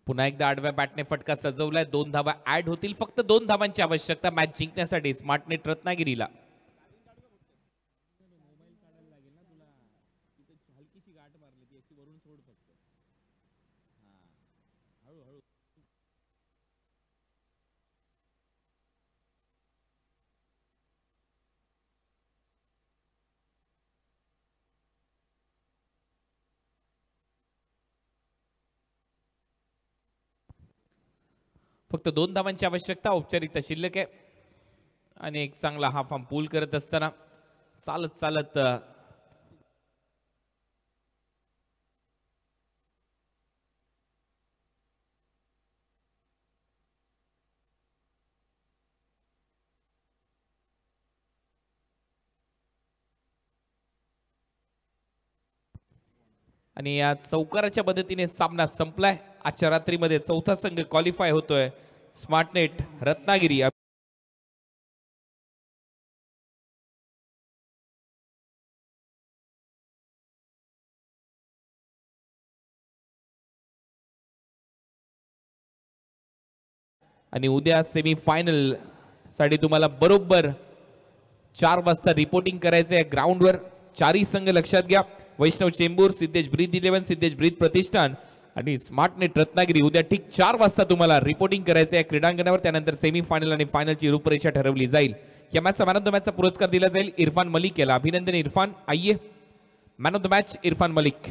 पुन्हा एकदा आडव्या बॅटने फटका सजवलाय. 2 धावा ऍड होतील. फक्त 2 धावांची आवश्यकता मॅच जिंकण्यासाठी स्मार्टनेट रत्नागिरीला. फक्त 2 धावांची आवश्यकता. औपचारिकता शिल्लक आहे आणि एक चांगला हाफ आर्म पूल करत असताना चालत चालत आणि या चौकाराच्या मदतीने सामना संपलाय. आजच्या रात्रीमध्ये 4था संघ क्वालिफाय होतोय. स्मार्टनेट रत्नागिरी. आणि उद्या सेमी फायनल साठी तुम्हाला बरोबर 4 वाजता रिपोर्टिंग करायचं आहे ग्राउंडवर. 4ही संघ लक्षात घ्या. वैष्णव चेंबूर, सिद्धेश ब्रीद 11, सिद्धेश ब्रीद प्रतिष्ठान आणि स्मार्टनेट रत्नागिरी. उद्या ठीक 4 वाजता तुम्हाला रिपोर्टिंग करायचं आहे क्रीडांगणावर. त्यानंतर सेमी फायनल आणि फायनलची रूपरेषा ठरवली जाईल. या मॅचचा मॅन ऑफ द मॅचचा पुरस्कार दिला जाईल इरफान मलिक याला. अभिनंदन इरफान. आइए, man of the match Irfan Malik.